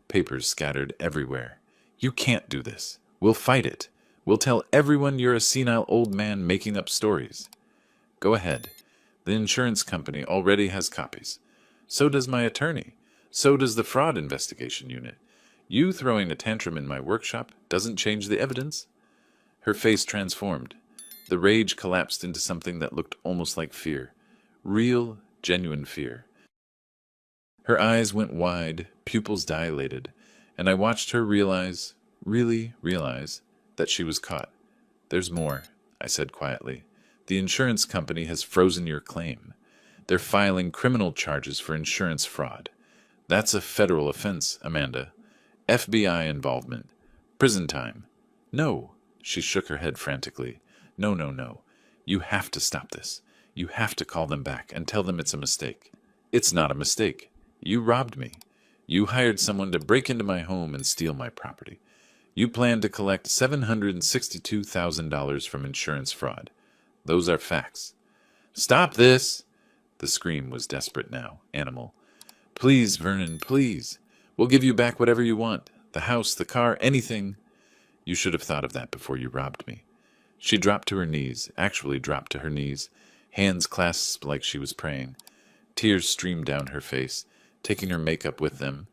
Papers scattered everywhere. "You can't do this. We'll fight it. We'll tell everyone you're a senile old man making up stories." "Go ahead. The insurance company already has copies. So does my attorney. So does the fraud investigation unit. You throwing a tantrum in my workshop doesn't change the evidence." Her face transformed. The rage collapsed into something that looked almost like fear. Real, genuine fear. Her eyes went wide, pupils dilated, and I watched her really realize, that she was caught. "There's more," I said quietly. "The insurance company has frozen your claim. They're filing criminal charges for insurance fraud. That's a federal offense, Amanda. FBI involvement. Prison time." "No." She shook her head frantically. "No, no, no. You have to stop this. You have to call them back and tell them it's a mistake." "It's not a mistake. You robbed me. You hired someone to break into my home and steal my property. You planned to collect $762,000 from insurance fraud. Those are facts." "Stop this!" The scream was desperate now, animal. "Please, Vernon, please. We'll give you back whatever you want. The house, the car, anything." "You should have thought of that before you robbed me." She dropped to her knees, actually dropped to her knees, hands clasped like she was praying. Tears streamed down her face, taking her makeup with them.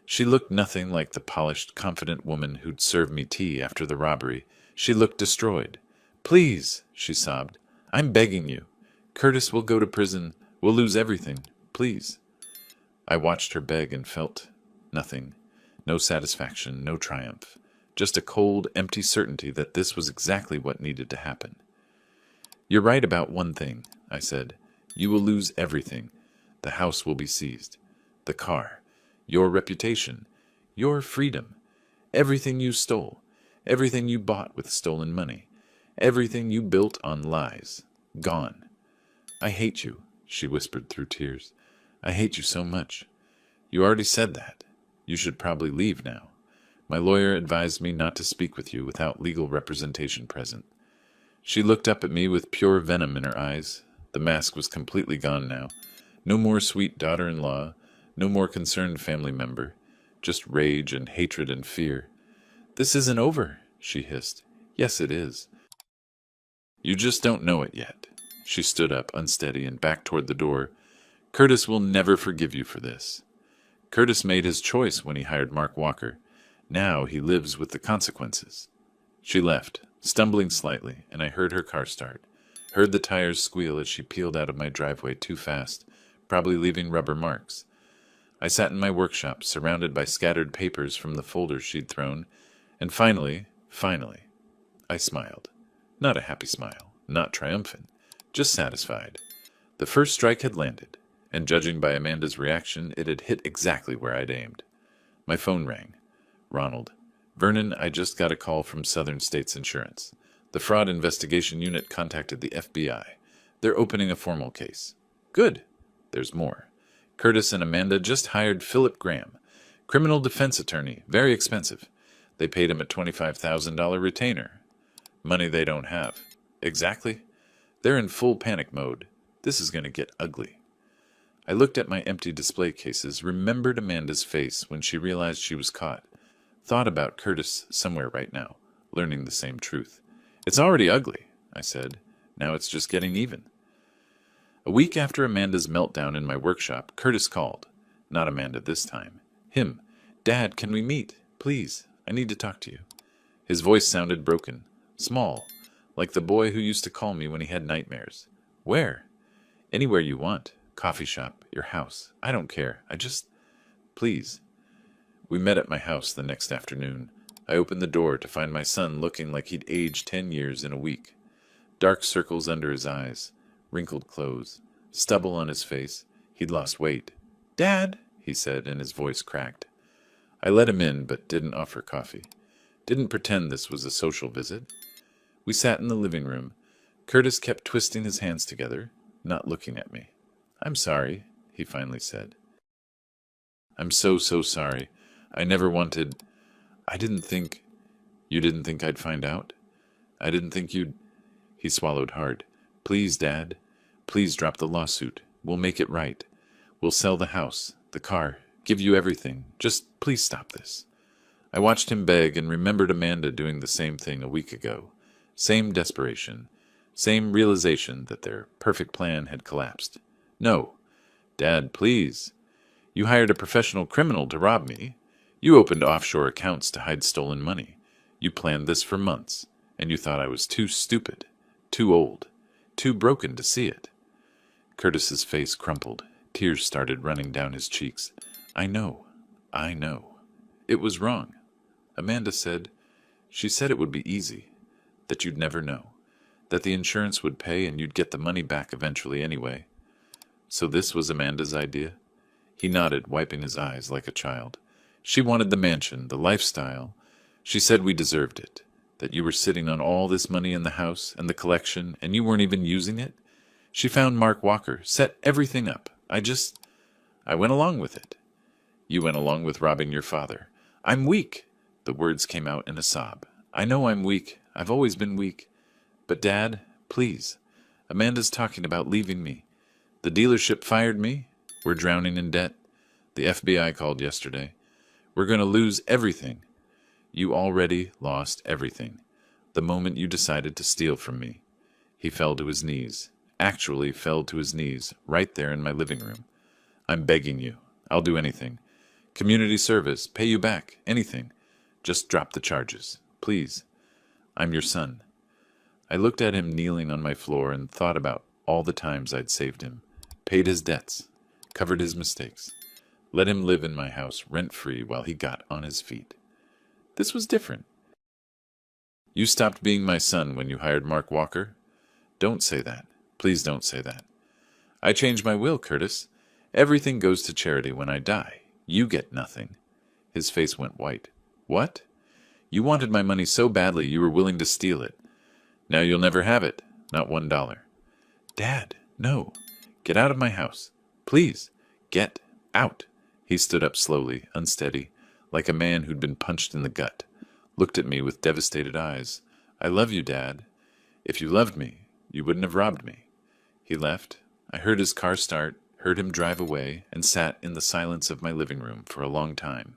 She looked nothing like the polished, confident woman who'd served me tea after the robbery. She looked destroyed. "Please," she sobbed. "I'm begging you. Curtis will go to prison. We'll lose everything. Please." I watched her beg and felt nothing. No satisfaction, no triumph. Just a cold, empty certainty that this was exactly what needed to happen. "You're right about one thing," I said. "You will lose everything. The house will be seized. The car. Your reputation. Your freedom. Everything you stole. Everything you bought with stolen money. Everything you built on lies. Gone." "I hate you," she whispered through tears. "I hate you so much." "You already said that. You should probably leave now. My lawyer advised me not to speak with you without legal representation present." She looked up at me with pure venom in her eyes. The mask was completely gone now. No more sweet daughter-in-law, no more concerned family member, just rage and hatred and fear. "This isn't over," she hissed. "Yes, it is. You just don't know it yet. She stood up, unsteady, and backed toward the door. Curtis will never forgive you for this. Curtis made his choice when he hired Mark Walker. Now he lives with the consequences. She left, stumbling slightly, and I heard her car start. Heard the tires squeal as she peeled out of my driveway too fast, probably leaving rubber marks. I sat in my workshop, surrounded by scattered papers from the folders she'd thrown, and finally, I smiled. Not a happy smile, not triumphant, just satisfied. The first strike had landed, and judging by Amanda's reaction, it had hit exactly where I'd aimed. My phone rang. Ronald. Vernon, I just got a call from Southern States Insurance. The fraud investigation unit contacted the FBI. They're opening a formal case. Good. There's more. Curtis and Amanda just hired Philip Graham, criminal defense attorney, very expensive. They paid him a $25,000 retainer. Money they don't have. Exactly. They're in full panic mode. This is going to get ugly. I looked at my empty display cases, remembered Amanda's face when she realized she was caught. Thought about Curtis somewhere right now, learning the same truth. It's already ugly, I said. Now it's just getting even. A week after Amanda's meltdown in my workshop, Curtis called. Not Amanda this time. Him. Dad, can we meet? Please. I need to talk to you. His voice sounded broken, small, like the boy who used to call me when he had nightmares. Where? Anywhere you want. Coffee shop, your house. I don't care. Please. We met at my house the next afternoon. I opened the door to find my son looking like he'd aged 10 years in a week. Dark circles under his eyes, wrinkled clothes, stubble on his face. He'd lost weight. Dad, he said, and his voice cracked. I let him in, but didn't offer coffee. Didn't pretend this was a social visit. We sat in the living room. Curtis kept twisting his hands together, not looking at me. I'm sorry, he finally said. I'm so sorry. I never wanted... I didn't think... You didn't think I'd find out? I didn't think you'd... He swallowed hard. Please, Dad. Please drop the lawsuit. We'll make it right. We'll sell the house, the car, give you everything. Just please stop this. I watched him beg and remembered Amanda doing the same thing a week ago. Same desperation. Same realization that their perfect plan had collapsed. No. Dad, please. You hired a professional criminal to rob me. You opened offshore accounts to hide stolen money. You planned this for months, and you thought I was too stupid, too old, too broken to see it. Curtis's face crumpled. Tears started running down his cheeks. I know. It was wrong. Amanda said, she said it would be easy, that you'd never know, that the insurance would pay and you'd get the money back eventually anyway. So this was Amanda's idea? He nodded, wiping his eyes like a child. She wanted the mansion, the lifestyle. She said we deserved it, that you were sitting on all this money in the house and the collection, and you weren't even using it. She found Mark Walker, set everything up. I went along with it. You went along with robbing your father. I'm weak. The words came out in a sob. I know I'm weak. I've always been weak. But, Dad, please. Amanda's talking about leaving me. The dealership fired me. We're drowning in debt. The FBI called yesterday. We're going to lose everything. You already lost everything. The moment you decided to steal from me. He fell to his knees. Actually fell to his knees, right there in my living room. I'm begging you. I'll do anything. Community service, pay you back, anything. Just drop the charges, please. I'm your son. I looked at him kneeling on my floor and thought about all the times I'd saved him, paid his debts, covered his mistakes, let him live in my house rent-free while he got on his feet. This was different. You stopped being my son when you hired Mark Walker? Don't say that. Please don't say that. I changed my will, Curtis. Everything goes to charity when I die. You get nothing. His face went white. What? You wanted my money so badly you were willing to steal it. Now you'll never have it. Not $1. Dad, no. Get out of my house. Please, get out. He stood up slowly, unsteady, like a man who'd been punched in the gut. Looked at me with devastated eyes. I love you, Dad. If you loved me, you wouldn't have robbed me. He left. I heard his car start, heard him drive away, and sat in the silence of my living room for a long time.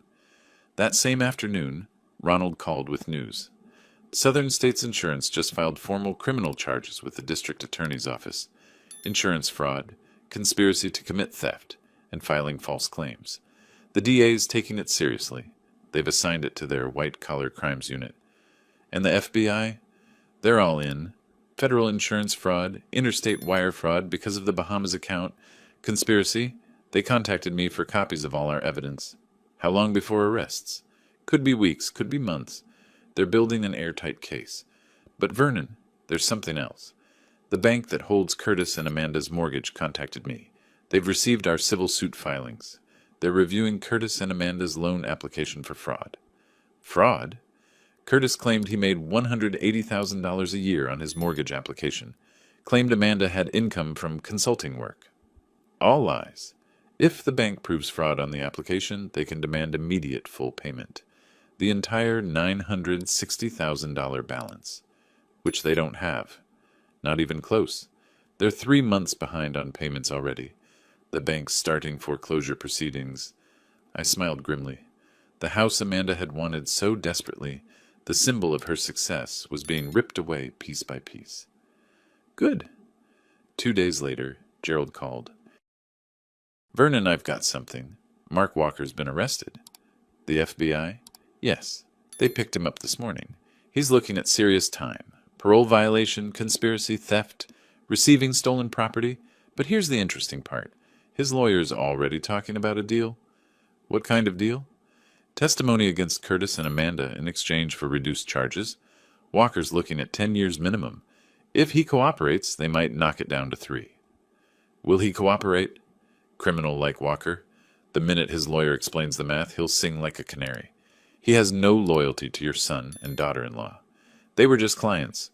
That same afternoon, Ronald called with news. Southern States Insurance just filed formal criminal charges with the district attorney's office: insurance fraud, conspiracy to commit theft, and filing false claims. The DA's taking it seriously. They've assigned it to their white-collar crimes unit. And the FBI? They're all in. Federal insurance fraud, interstate wire fraud because of the Bahamas account, conspiracy. They contacted me for copies of all our evidence. How long before arrests? Could be weeks, could be months. They're building an airtight case. But Vernon, there's something else. The bank that holds Curtis and Amanda's mortgage contacted me. They've received our civil suit filings. They're reviewing Curtis and Amanda's loan application for fraud. Fraud? Curtis claimed he made $180,000 a year on his mortgage application. Claimed Amanda had income from consulting work. All lies. If the bank proves fraud on the application, they can demand immediate full payment. The entire $960,000 balance, which they don't have. Not even close. They're 3 months behind on payments already. The bank's starting foreclosure proceedings. I smiled grimly. The house Amanda had wanted so desperately, the symbol of her success, was being ripped away piece by piece. Good. 2 days later, Gerald called. Vernon, I've got something. Mark Walker's been arrested. The FBI? Yes. They picked him up this morning. He's looking at serious time. Parole violation, conspiracy, theft, receiving stolen property. But here's the interesting part. His lawyer's already talking about a deal. What kind of deal? Testimony against Curtis and Amanda in exchange for reduced charges. Walker's looking at 10 years minimum. If he cooperates, they might knock it down to 3. Will he cooperate? Criminal like Walker. The minute his lawyer explains the math, he'll sing like a canary. He has no loyalty to your son and daughter-in-law. They were just clients.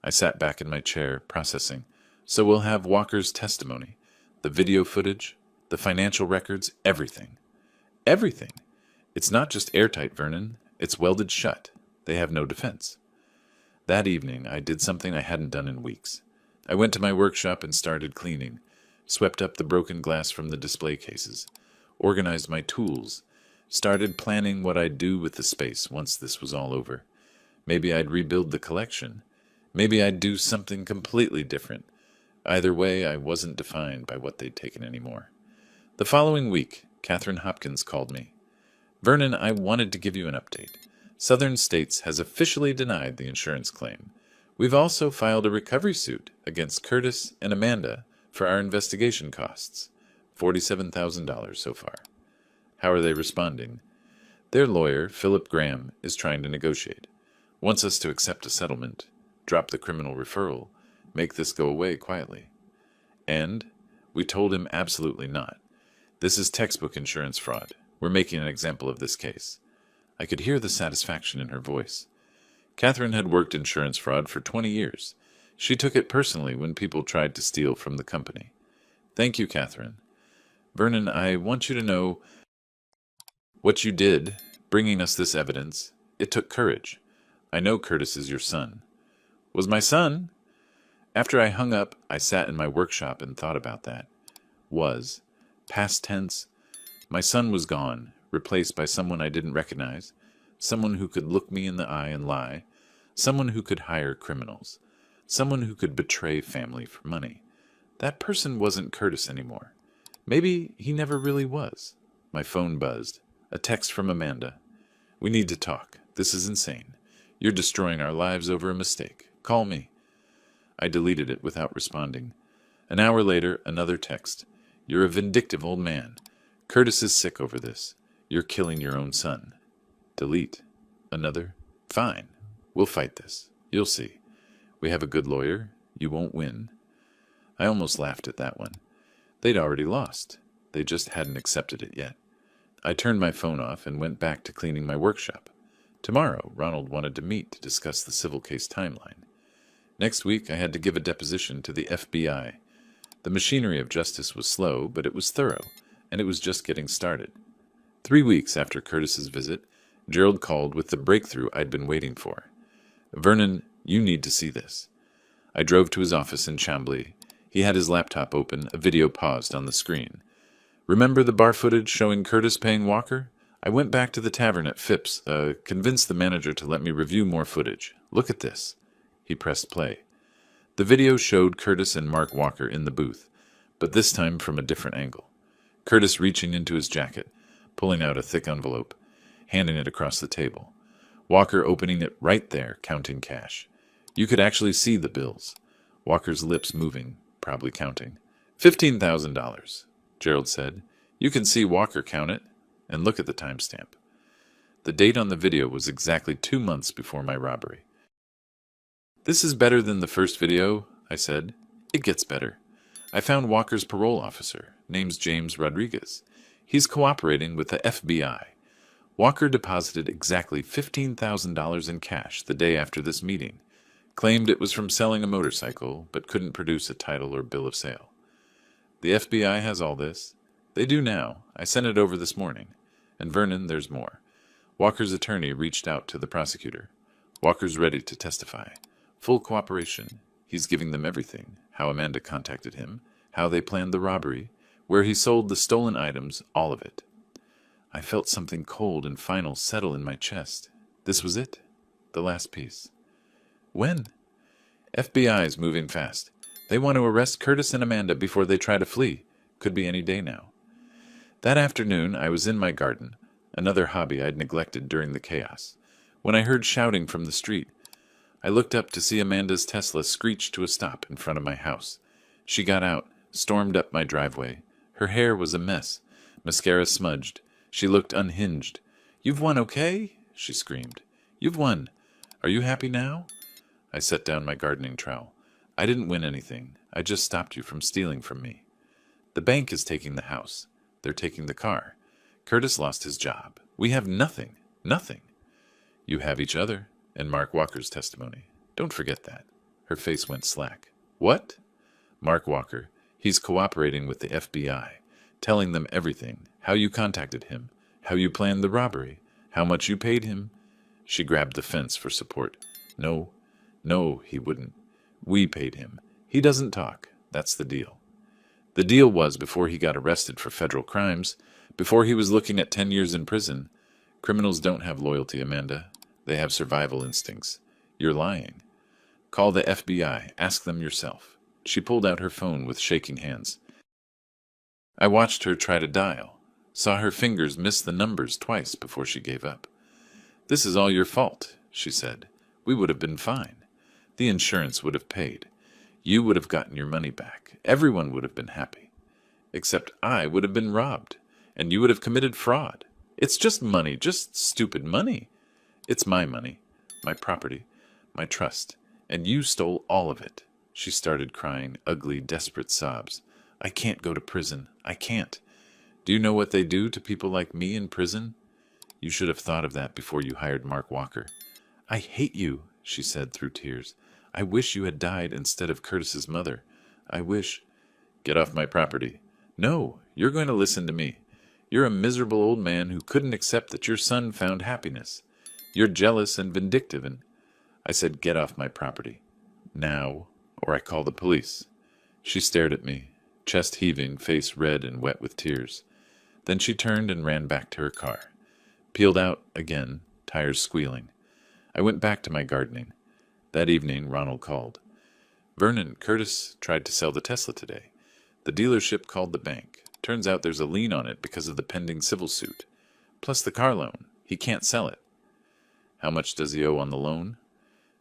I sat back in my chair, processing. So we'll have Walker's testimony. The video footage, the financial records, everything. Everything. It's not just airtight, Vernon. It's welded shut. They have no defense. That evening, I did something I hadn't done in weeks. I went to my workshop and started cleaning. Swept up the broken glass from the display cases. Organized my tools. Started planning what I'd do with the space once this was all over. Maybe I'd rebuild the collection. Maybe I'd do something completely different. Either way, I wasn't defined by what they'd taken anymore. The following week, Catherine Hopkins called me. Vernon, I wanted to give you an update. Southern States has officially denied the insurance claim. We've also filed a recovery suit against Curtis and Amanda for our investigation costs. $47,000 so far. How are they responding? Their lawyer, Philip Graham, is trying to negotiate. Wants us to accept a settlement, drop the criminal referral, make this go away quietly. And we told him absolutely not. This is textbook insurance fraud. We're making an example of this case. I could hear the satisfaction in her voice. Catherine had worked insurance fraud for 20 years. She took it personally when people tried to steal from the company. Thank you, Catherine. Vernon, I want you to know what you did, bringing us this evidence. It took courage. I know Curtis is your son. Was my son? After I hung up, I sat in my workshop and thought about that. Was. Past tense. My son was gone, replaced by someone I didn't recognize, someone who could look me in the eye and lie, someone who could hire criminals, someone who could betray family for money. That person wasn't Curtis anymore. Maybe he never really was. My phone buzzed. A text from Amanda. We need to talk. This is insane. You're destroying our lives over a mistake. Call me. I deleted it without responding. An hour later, another text. You're a vindictive old man. Curtis is sick over this. You're killing your own son. Delete. Another. Fine. We'll fight this. You'll see. We have a good lawyer. You won't win. I almost laughed at that one. They'd already lost. They just hadn't accepted it yet. I turned my phone off and went back to cleaning my workshop. Tomorrow, Ronald wanted to meet to discuss the civil case timeline. Next week, I had to give a deposition to the FBI. The machinery of justice was slow, but it was thorough, and it was just getting started. 3 weeks after Curtis's visit, Gerald called with the breakthrough I'd been waiting for. Vernon, you need to see this. I drove to his office in Chambly. He had his laptop open, a video paused on the screen. Remember the bar footage showing Curtis paying Walker? I went back to the tavern at Phipps, convinced the manager to let me review more footage. Look at this. He pressed play. The video showed Curtis and Mark Walker in the booth, but this time from a different angle. Curtis reaching into his jacket, pulling out a thick envelope, handing it across the table. Walker opening it right there, counting cash. You could actually see the bills. Walker's lips moving, probably counting. $15,000, Gerald said. You can see Walker count it, and look at the timestamp. The date on the video was exactly 2 months before my robbery. This is better than the first video, I said. It gets better. I found Walker's parole officer, name's James Rodriguez. He's cooperating with the FBI. Walker deposited exactly $15,000 in cash the day after this meeting. Claimed it was from selling a motorcycle, but couldn't produce a title or bill of sale. The FBI has all this. They do now. I sent it over this morning. And Vernon, there's more. Walker's attorney reached out to the prosecutor. Walker's ready to testify. Full cooperation. He's giving them everything. How Amanda contacted him, how they planned the robbery, where he sold the stolen items, all of it. I felt something cold and final settle in my chest. This was it. The last piece. When? FBI's moving fast. They want to arrest Curtis and Amanda before they try to flee. Could be any day now. That afternoon, I was in my garden, another hobby I'd neglected during the chaos, when I heard shouting from the street. I looked up to see Amanda's Tesla screech to a stop in front of my house. She got out, stormed up my driveway. Her hair was a mess, mascara smudged. She looked unhinged. "You've won, okay?" she screamed. "You've won. Are you happy now?" I set down my gardening trowel. I didn't win anything. I just stopped you from stealing from me. The bank is taking the house. They're taking the car. Curtis lost his job. We have nothing. Nothing. You have each other, and Mark Walker's testimony. Don't forget that. Her face went slack. What? Mark Walker. He's cooperating with the FBI, telling them everything, how you contacted him, how you planned the robbery, how much you paid him. She grabbed the fence for support. No, he wouldn't. We paid him. He doesn't talk. That's the deal. The deal was before he got arrested for federal crimes, before he was looking at 10 years in prison. Criminals don't have loyalty, Amanda. They have survival instincts. You're lying. Call the FBI. Ask them yourself. She pulled out her phone with shaking hands. I watched her try to dial, saw her fingers miss the numbers twice before she gave up. This is all your fault, she said. We would have been fine. The insurance would have paid. You would have gotten your money back. Everyone would have been happy. Except I would have been robbed, and you would have committed fraud. It's just money, just stupid money. It's my money, my property, my trust, and you stole all of it. She started crying, ugly, desperate sobs. I can't go to prison. I can't. Do you know what they do to people like me in prison? You should have thought of that before you hired Mark Walker. I hate you, she said through tears. I wish you had died instead of Curtis's mother. I wish... Get off my property. No, you're going to listen to me. You're a miserable old man who couldn't accept that your son found happiness. You're jealous and vindictive, and... I said, get off my property. Now, or I call the police. She stared at me, chest heaving, face red and wet with tears. Then she turned and ran back to her car. Peeled out again, tires squealing. I went back to my gardening. That evening, Ronald called. Vernon, Curtis tried to sell the Tesla today. The dealership called the bank. Turns out there's a lien on it because of the pending civil suit. Plus the car loan. He can't sell it. How much does he owe on the loan?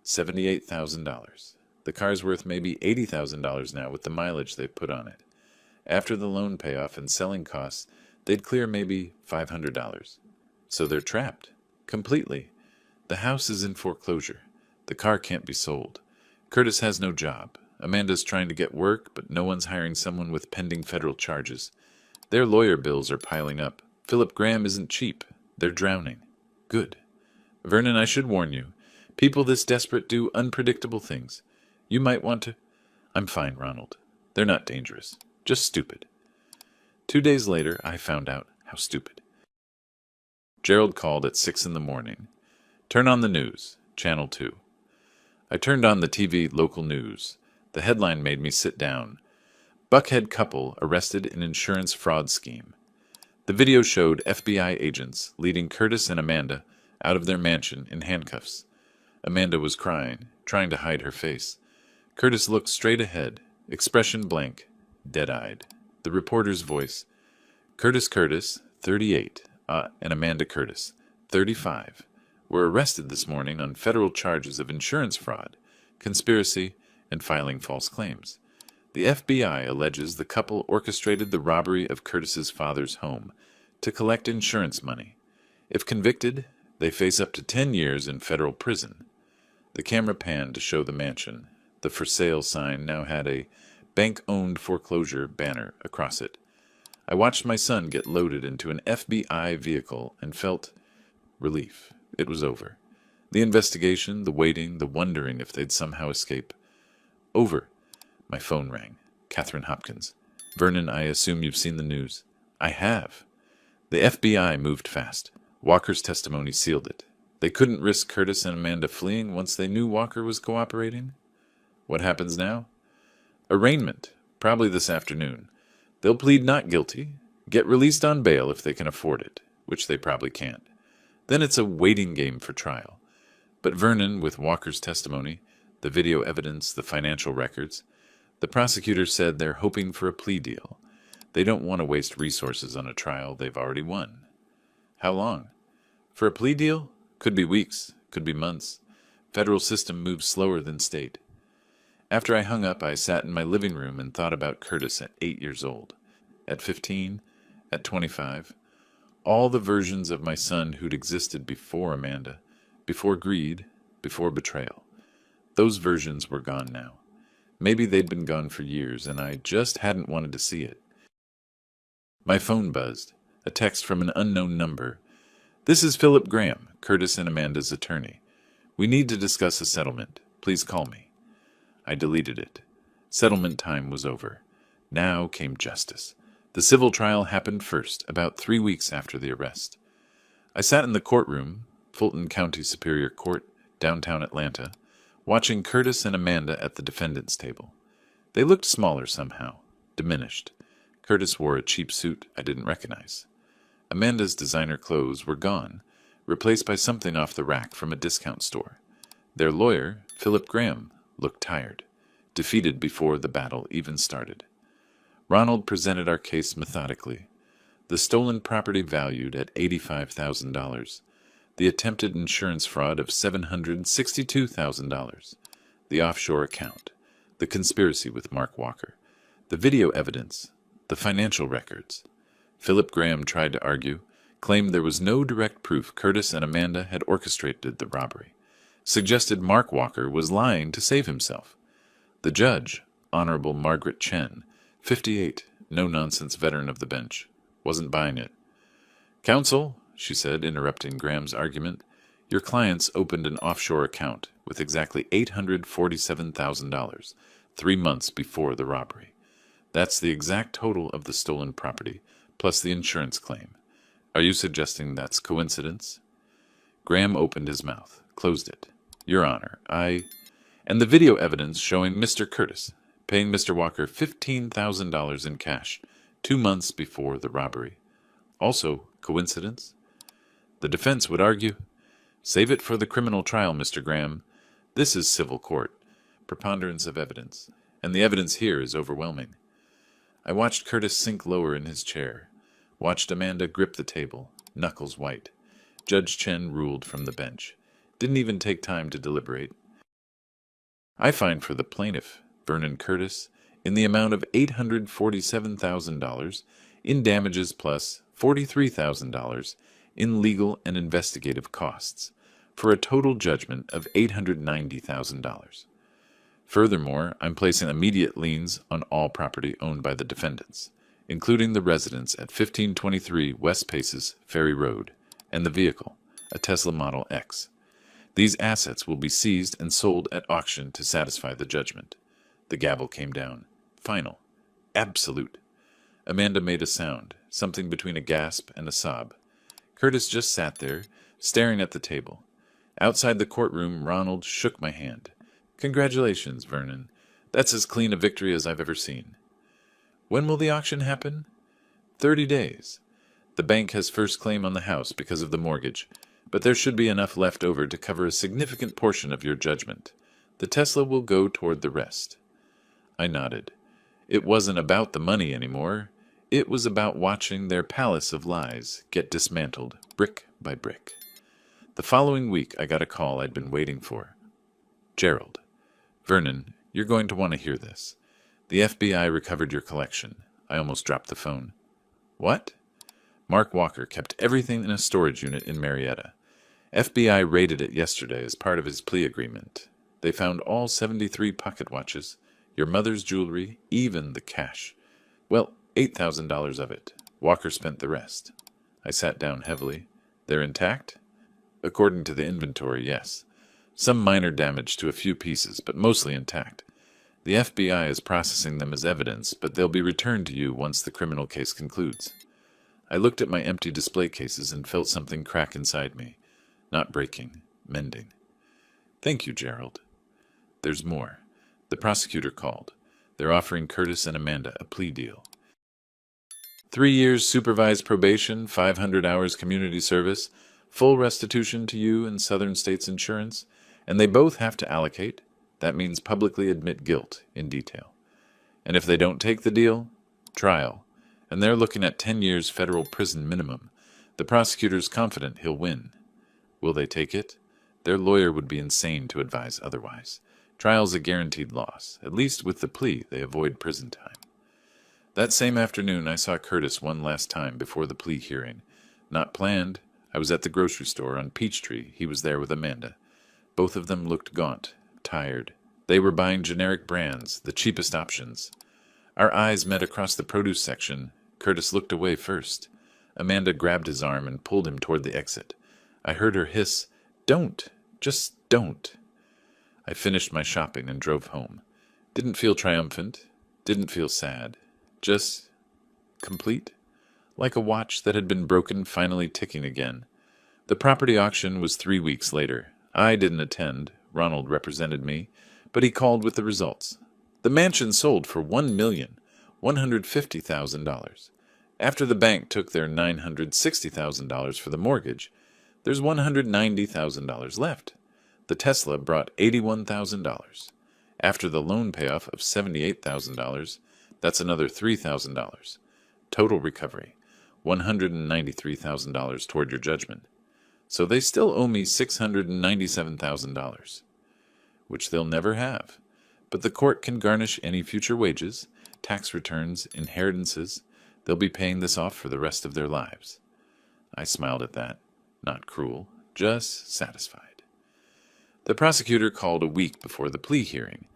$78,000. The car's worth maybe $80,000 now with the mileage they've put on it. After the loan payoff and selling costs, they'd clear maybe $500. So they're trapped. Completely. The house is in foreclosure. The car can't be sold. Curtis has no job. Amanda's trying to get work, but no one's hiring someone with pending federal charges. Their lawyer bills are piling up. Philip Graham isn't cheap. They're drowning. Good. Vernon, I should warn you. People this desperate do unpredictable things. You might want to... I'm fine, Ronald. They're not dangerous. Just stupid. 2 days later, I found out how stupid. Gerald called at 6 a.m. Turn on the news. Channel 2. I turned on the TV local news. The headline made me sit down. Buckhead couple arrested in insurance fraud scheme. The video showed FBI agents leading Curtis and Amanda out of their mansion in handcuffs. Amanda was crying, trying to hide her face. Curtis looked straight ahead, expression blank, dead-eyed. The reporter's voice, Curtis, 38, and Amanda Curtis, 35, were arrested this morning on federal charges of insurance fraud, conspiracy, and filing false claims. The FBI alleges the couple orchestrated the robbery of Curtis's father's home to collect insurance money. If convicted, they face up to 10 years in federal prison. The camera panned to show the mansion. The for sale sign now had a bank-owned foreclosure banner across it. I watched my son get loaded into an FBI vehicle and felt relief. It was over. The investigation, the waiting, the wondering if they'd somehow escape. Over. My phone rang. Catherine Hopkins. Vernon, I assume you've seen the news. I have. The FBI moved fast. Walker's testimony sealed it. They couldn't risk Curtis and Amanda fleeing once they knew Walker was cooperating. What happens now? Arraignment, probably this afternoon. They'll plead not guilty, get released on bail if they can afford it, which they probably can't. Then it's a waiting game for trial. But Vernon, with Walker's testimony, the video evidence, the financial records, the prosecutor said they're hoping for a plea deal. They don't want to waste resources on a trial they've already won. How long? For a plea deal? Could be weeks, could be months. Federal system moves slower than state. After I hung up, I sat in my living room and thought about Curtis at 8 years old, at 15, at 25, all the versions of my son who'd existed before Amanda, before greed, before betrayal. Those versions were gone now. Maybe they'd been gone for years, and I just hadn't wanted to see it. My phone buzzed, a text from an unknown number. This is Philip Graham, Curtis and Amanda's attorney. We need to discuss a settlement. Please call me. I deleted it. Settlement time was over. Now came justice. The civil trial happened first, about 3 weeks after the arrest. I sat in the courtroom, Fulton County Superior Court, downtown Atlanta, watching Curtis and Amanda at the defendant's table. They looked smaller somehow, diminished. Curtis wore a cheap suit I didn't recognize. Amanda's designer clothes were gone, replaced by something off the rack from a discount store. Their lawyer, Philip Graham, looked tired, defeated before the battle even started. Ronald presented our case methodically. The stolen property valued at $85,000. The attempted insurance fraud of $762,000. The offshore account. The conspiracy with Mark Walker. The video evidence. The financial records. Philip Graham tried to argue, claimed there was no direct proof Curtis and Amanda had orchestrated the robbery, suggested Mark Walker was lying to save himself. The judge, Honorable Margaret Chen, 58, no-nonsense veteran of the bench, wasn't buying it. Counsel, she said, interrupting Graham's argument, your clients opened an offshore account with exactly $847,000, 3 months before the robbery. That's the exact total of the stolen property, plus the insurance claim. Are you suggesting that's coincidence? Graham opened his mouth, closed it. Your Honor, And the video evidence showing Mr. Curtis paying Mr. Walker $15,000 in cash 2 months before the robbery. Also, coincidence? The defense would argue, save it for the criminal trial, Mr. Graham. This is civil court. Preponderance of evidence. And the evidence here is overwhelming. I watched Curtis sink lower in his chair, watched Amanda grip the table, knuckles white. Judge Chen ruled from the bench. Didn't even take time to deliberate. I find for the plaintiff, Vernon Curtis, in the amount of $847,000 in damages plus $43,000 in legal and investigative costs, for a total judgment of $890,000. Furthermore, I'm placing immediate liens on all property owned by the defendants, including the residence at 1523 West Paces, Ferry Road, and the vehicle, a Tesla Model X. These assets will be seized and sold at auction to satisfy the judgment. The gavel came down. Final. Absolute. Amanda made a sound, something between a gasp and a sob. Curtis just sat there, staring at the table. Outside the courtroom, Ronald shook my hand. Congratulations, Vernon. That's as clean a victory as I've ever seen. When will the auction happen? 30 days. The bank has first claim on the house because of the mortgage. but there should be enough left over to cover a significant portion of your judgment. The Tesla will go toward the rest." I nodded. It wasn't about the money anymore. It was about watching their palace of lies get dismantled, brick by brick. The following week, I got a call I'd been waiting for. "Gerald, Vernon, you're going to want to hear this. The FBI recovered your collection." I almost dropped the phone. "What?" "Mark Walker kept everything in a storage unit in Marietta. FBI raided it yesterday as part of his plea agreement. They found all 73 pocket watches, your mother's jewelry, even the cash. Well, $8,000 of it. Walker spent the rest." I sat down heavily. "They're intact?" "According to the inventory, yes. Some minor damage to a few pieces, but mostly intact. The FBI is processing them as evidence, but they'll be returned to you once the criminal case concludes." I looked at my empty display cases and felt something crack inside me. Not breaking, mending. "Thank you, Gerald." "There's more. The prosecutor called. They're offering Curtis and Amanda a plea deal. 3 years supervised probation, 500 hours community service, full restitution to you and Southern States Insurance, and they both have to allocate. That means publicly admit guilt in detail. And if they don't take the deal, trial. And they're looking at 10 years federal prison minimum. The prosecutor's confident he'll win. Will they take it? Their lawyer would be insane to advise otherwise. Trial's a guaranteed loss. At least with the plea, they avoid prison time. That same afternoon, I saw Curtis one last time before the plea hearing. Not planned. I was at the grocery store on Peachtree. He was there with Amanda. Both of them looked gaunt, tired. They were buying generic brands, the cheapest options. Our eyes met across the produce section. Curtis looked away first. Amanda grabbed his arm and pulled him toward the exit. I heard her hiss, "Don't! Just don't!" I finished my shopping and drove home. Didn't feel triumphant. Didn't feel sad. Just complete. Like a watch that had been broken finally ticking again. The property auction was 3 weeks later. I didn't attend. Ronald represented me, but he called with the results. The mansion sold for $1,150,000. After the bank took their $960,000 for the mortgage, there's $190,000 left. The Tesla brought $81,000. After the loan payoff of $78,000, that's another $3,000. Total recovery, $193,000 toward your judgment. So they still owe me $697,000, which they'll never have. But the court can garnish any future wages, tax returns, inheritances. They'll be paying this off for the rest of their lives. I smiled at that. Not cruel, just satisfied. The prosecutor called a week before the plea hearing.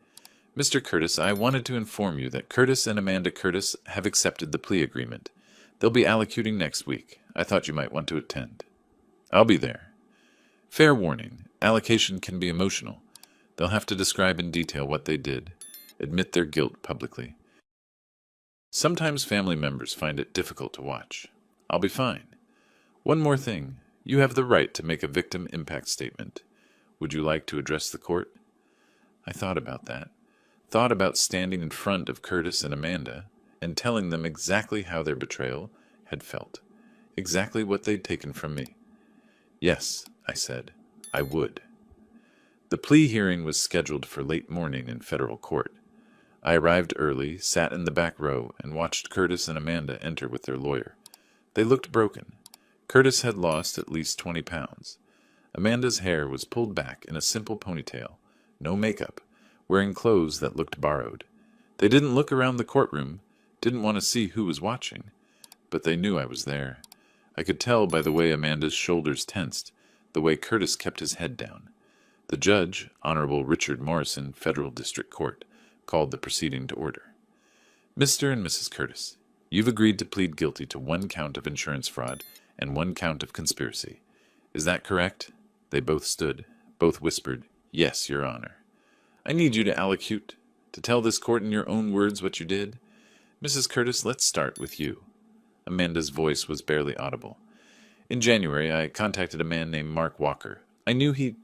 "Mr. Curtis, I wanted to inform you that Curtis and Amanda Curtis have accepted the plea agreement. They'll be allocuting next week. I thought you might want to attend." "I'll be there." "Fair warning, allocation can be emotional. They'll have to describe in detail what they did, admit their guilt publicly. Sometimes family members find it difficult to watch. I'll be fine. One more thing. You have the right to make a victim impact statement. Would you like to address the court?" I thought about that. Thought about standing in front of Curtis and Amanda and telling them exactly how their betrayal had felt. Exactly what they'd taken from me. "Yes," I said, "I would." The plea hearing was scheduled for late morning in federal court. I arrived early, sat in the back row, and watched Curtis and Amanda enter with their lawyer. They looked broken. Curtis had lost at least 20 pounds. Amanda's hair was pulled back in a simple ponytail, no makeup, wearing clothes that looked borrowed. They didn't look around the courtroom, didn't want to see who was watching, but they knew I was there. I could tell by the way Amanda's shoulders tensed, the way Curtis kept his head down. The judge, Honorable Richard Morrison, Federal District Court, called the proceeding to order. "Mr. and Mrs. Curtis, you've agreed to plead guilty to 1 count of insurance fraud and 1 count of conspiracy. Is that correct?" They both stood, both whispered, "Yes, Your Honor." "I need you to allocute, to tell this court in your own words what you did. Mrs. Curtis, let's start with you." Amanda's voice was barely audible. "In January, I contacted a man named Mark Walker. I knew he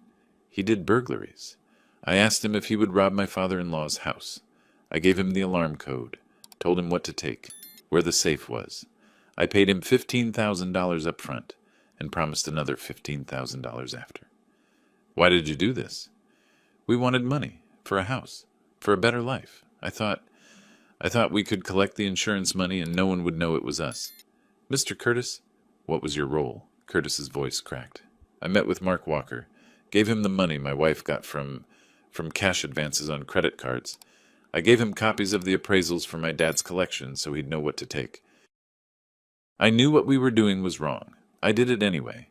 did burglaries. I asked him if he would rob my father-in-law's house. I gave him the alarm code, told him what to take, where the safe was. I paid him $15,000 up front. and promised another $15,000 after. Why did you do this? We wanted money, for a house, for a better life. I thought we could collect the insurance money and no one would know it was us. Mr. Curtis, what was your role? Curtis's voice cracked. I met with Mark Walker, gave him the money my wife got from cash advances on credit cards. I gave him copies of the appraisals for my dad's collection so he'd know what to take. I knew what we were doing was wrong. I did it anyway.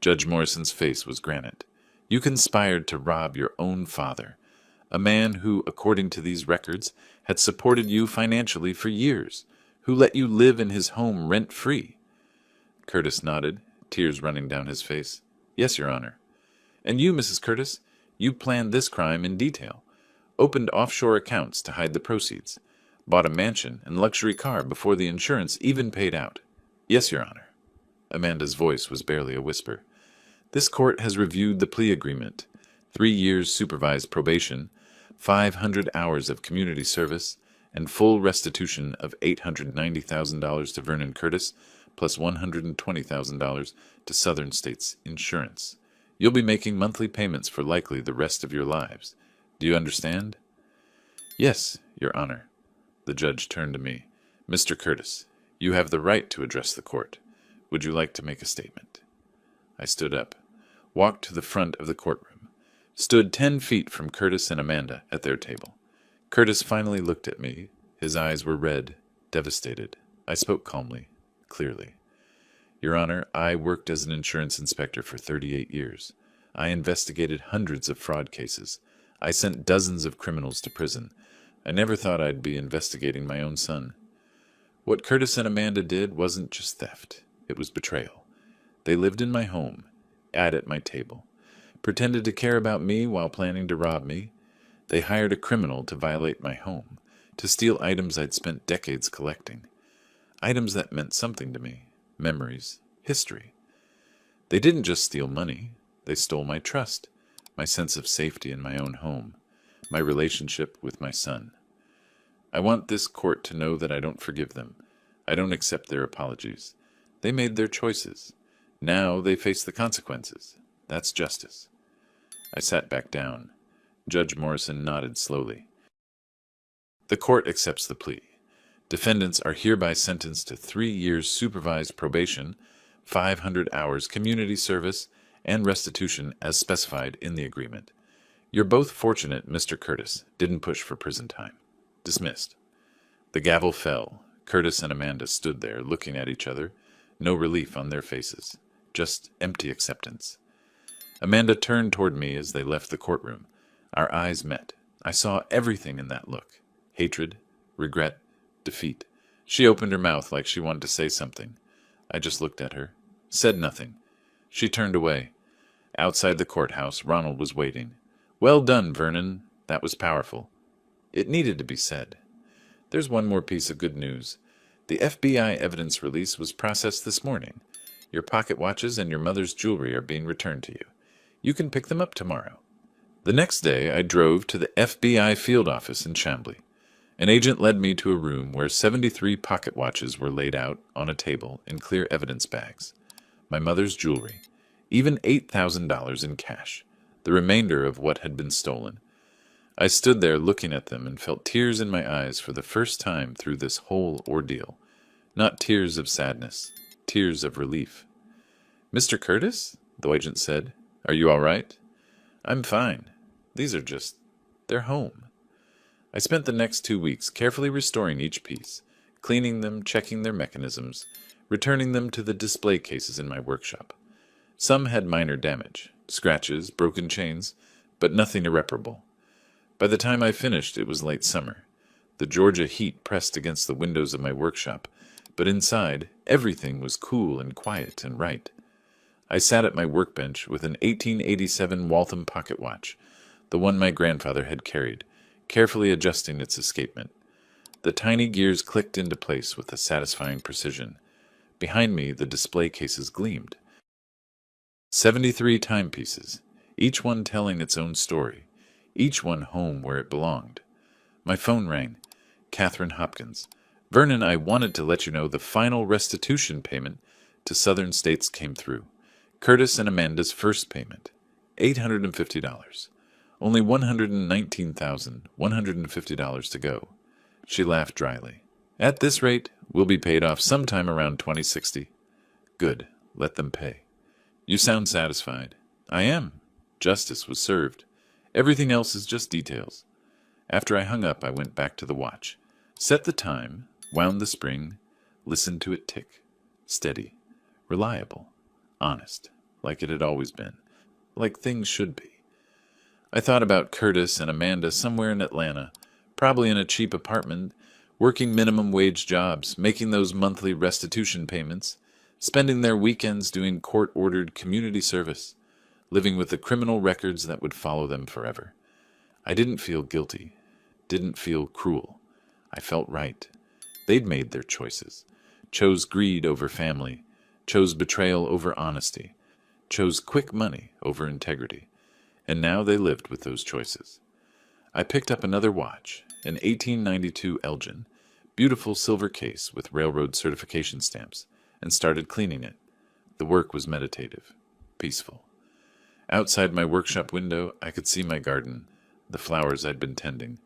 Judge Morrison's face was granite. You conspired to rob your own father, a man who, according to these records, had supported you financially for years, who let you live in his home rent-free. Curtis nodded, tears running down his face. Yes, Your Honor. And you, Mrs. Curtis, you planned this crime in detail, opened offshore accounts to hide the proceeds, bought a mansion and luxury car before the insurance even paid out. Yes, Your Honor. Amanda's voice was barely a whisper. This court has reviewed the plea agreement, 3 years supervised probation, 500 hours of community service, and full restitution of $890,000 to Vernon Curtis, plus $120,000 to Southern States Insurance. You'll be making monthly payments for likely the rest of your lives. Do you understand? Yes, Your Honor. The judge turned to me. Mr. Curtis, you have the right to address the court. Would you like to make a statement? I stood up, walked to the front of the courtroom, stood 10 feet from Curtis and Amanda at their table. Curtis finally looked at me. His eyes were red, devastated. I spoke calmly, clearly. Your Honor, I worked as an insurance inspector for 38 years. I investigated hundreds of fraud cases. I sent dozens of criminals to prison. I never thought I'd be investigating my own son. What Curtis and Amanda did wasn't just theft. It was betrayal. They lived in my home, at my table, pretended to care about me while planning to rob me. They hired a criminal to violate my home, to steal items I'd spent decades collecting. Items that meant something to me, memories, history. They didn't just steal money. They stole my trust, my sense of safety in my own home, my relationship with my son. I want this court to know that I don't forgive them. I don't accept their apologies. They made their choices. Now they face the consequences. That's justice. I sat back down. Judge Morrison nodded slowly. The court accepts the plea. Defendants are hereby sentenced to 3 years supervised probation, 500 hours community service, and restitution as specified in the agreement. You're both fortunate Mr. Curtis didn't push for prison time. Dismissed. The gavel fell. Curtis and Amanda stood there looking at each other, no relief on their faces, just empty acceptance. Amanda turned toward me as they left the courtroom. Our eyes met. I saw everything in that look. Hatred, regret, defeat. She opened her mouth like she wanted to say something. I just looked at her, said nothing. She turned away. Outside the courthouse, Ronald was waiting. Well done, Vernon. That was powerful. It needed to be said. There's one more piece of good news. The FBI evidence release was processed this morning. Your pocket watches and your mother's jewelry are being returned to you. You can pick them up tomorrow. The next day, I drove to the FBI field office in Chambly. An agent led me to a room where 73 pocket watches were laid out on a table in clear evidence bags. My mother's jewelry, even $8,000 in cash, the remainder of what had been stolen. I stood there looking at them and felt tears in my eyes for the first time through this whole ordeal. Not tears of sadness, tears of relief. Mr. Curtis? The agent said. Are you all right? I'm fine. They're home. I spent the next 2 weeks carefully restoring each piece, cleaning them, checking their mechanisms, returning them to the display cases in my workshop. Some had minor damage, scratches, broken chains, but nothing irreparable. By the time I finished, it was late summer. The Georgia heat pressed against the windows of my workshop, but inside, everything was cool and quiet and right. I sat at my workbench with an 1887 Waltham pocket watch, the one my grandfather had carried, carefully adjusting its escapement. The tiny gears clicked into place with a satisfying precision. Behind me, the display cases gleamed. 73 timepieces, each one telling its own story, each one home where it belonged. My phone rang. Catherine Hopkins. Vernon, I wanted to let you know the final restitution payment to southern states came through. Curtis and Amanda's first payment, $850. Only $119,150 to go. She laughed dryly. At this rate, we'll be paid off sometime around 2060. Good. Let them pay. You sound satisfied. I am. Justice was served. Everything else is just details. After I hung up, I went back to the watch, set the time, wound the spring, listened to it tick. Steady. Reliable. Honest. Like it had always been. Like things should be. I thought about Curtis and Amanda somewhere in Atlanta, probably in a cheap apartment, working minimum wage jobs, making those monthly restitution payments, spending their weekends doing court-ordered community service, living with the criminal records that would follow them forever. I didn't feel guilty, didn't feel cruel. I felt right. They'd made their choices, chose greed over family, chose betrayal over honesty, chose quick money over integrity, and now they lived with those choices. I picked up another watch, an 1892 Elgin, beautiful silver case with railroad certification stamps, and started cleaning it. The work was meditative, peaceful. Outside my workshop window, I could see my garden, the flowers I'd been tending.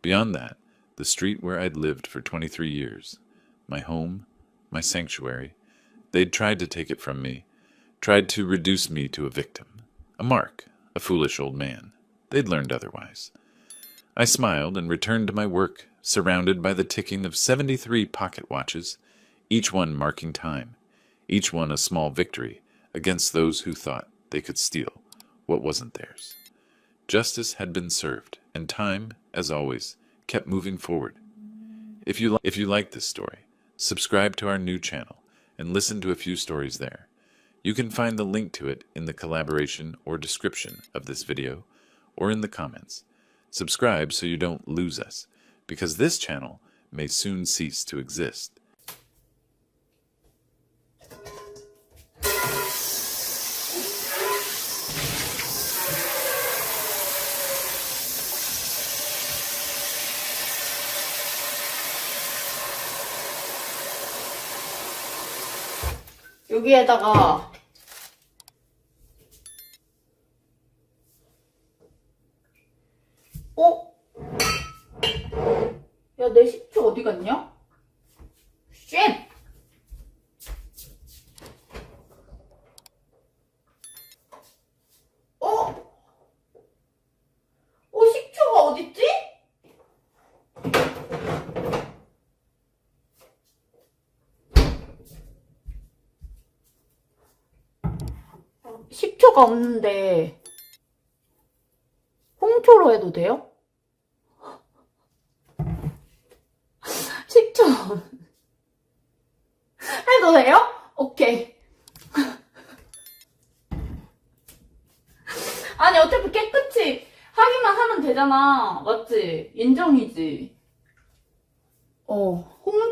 Beyond that, the street where I'd lived for 23 years. My home, my sanctuary. They'd tried to take it from me, tried to reduce me to a victim, a mark, a foolish old man. They'd learned otherwise. I smiled and returned to my work, surrounded by the ticking of 73 pocket watches, each one marking time, each one a small victory against those who thought they could steal what wasn't theirs. Justice had been served, and time, as always, kept moving forward. If you like this story, subscribe to our new channel and listen to a few stories there. You can find the link to it in the collaboration or description of this video or in the comments. Subscribe so you don't lose us, because this channel may soon cease to exist. 여기에다가 야, 내 식초 어디 갔냐? 쉣! 식초가 어딨지? 식초가 없는데 홍초로 해도 돼요? 식초 해도 돼요? 오케이. 아니 어차피 깨끗이 하기만 하면 되잖아. 맞지? 인정이지? 홍초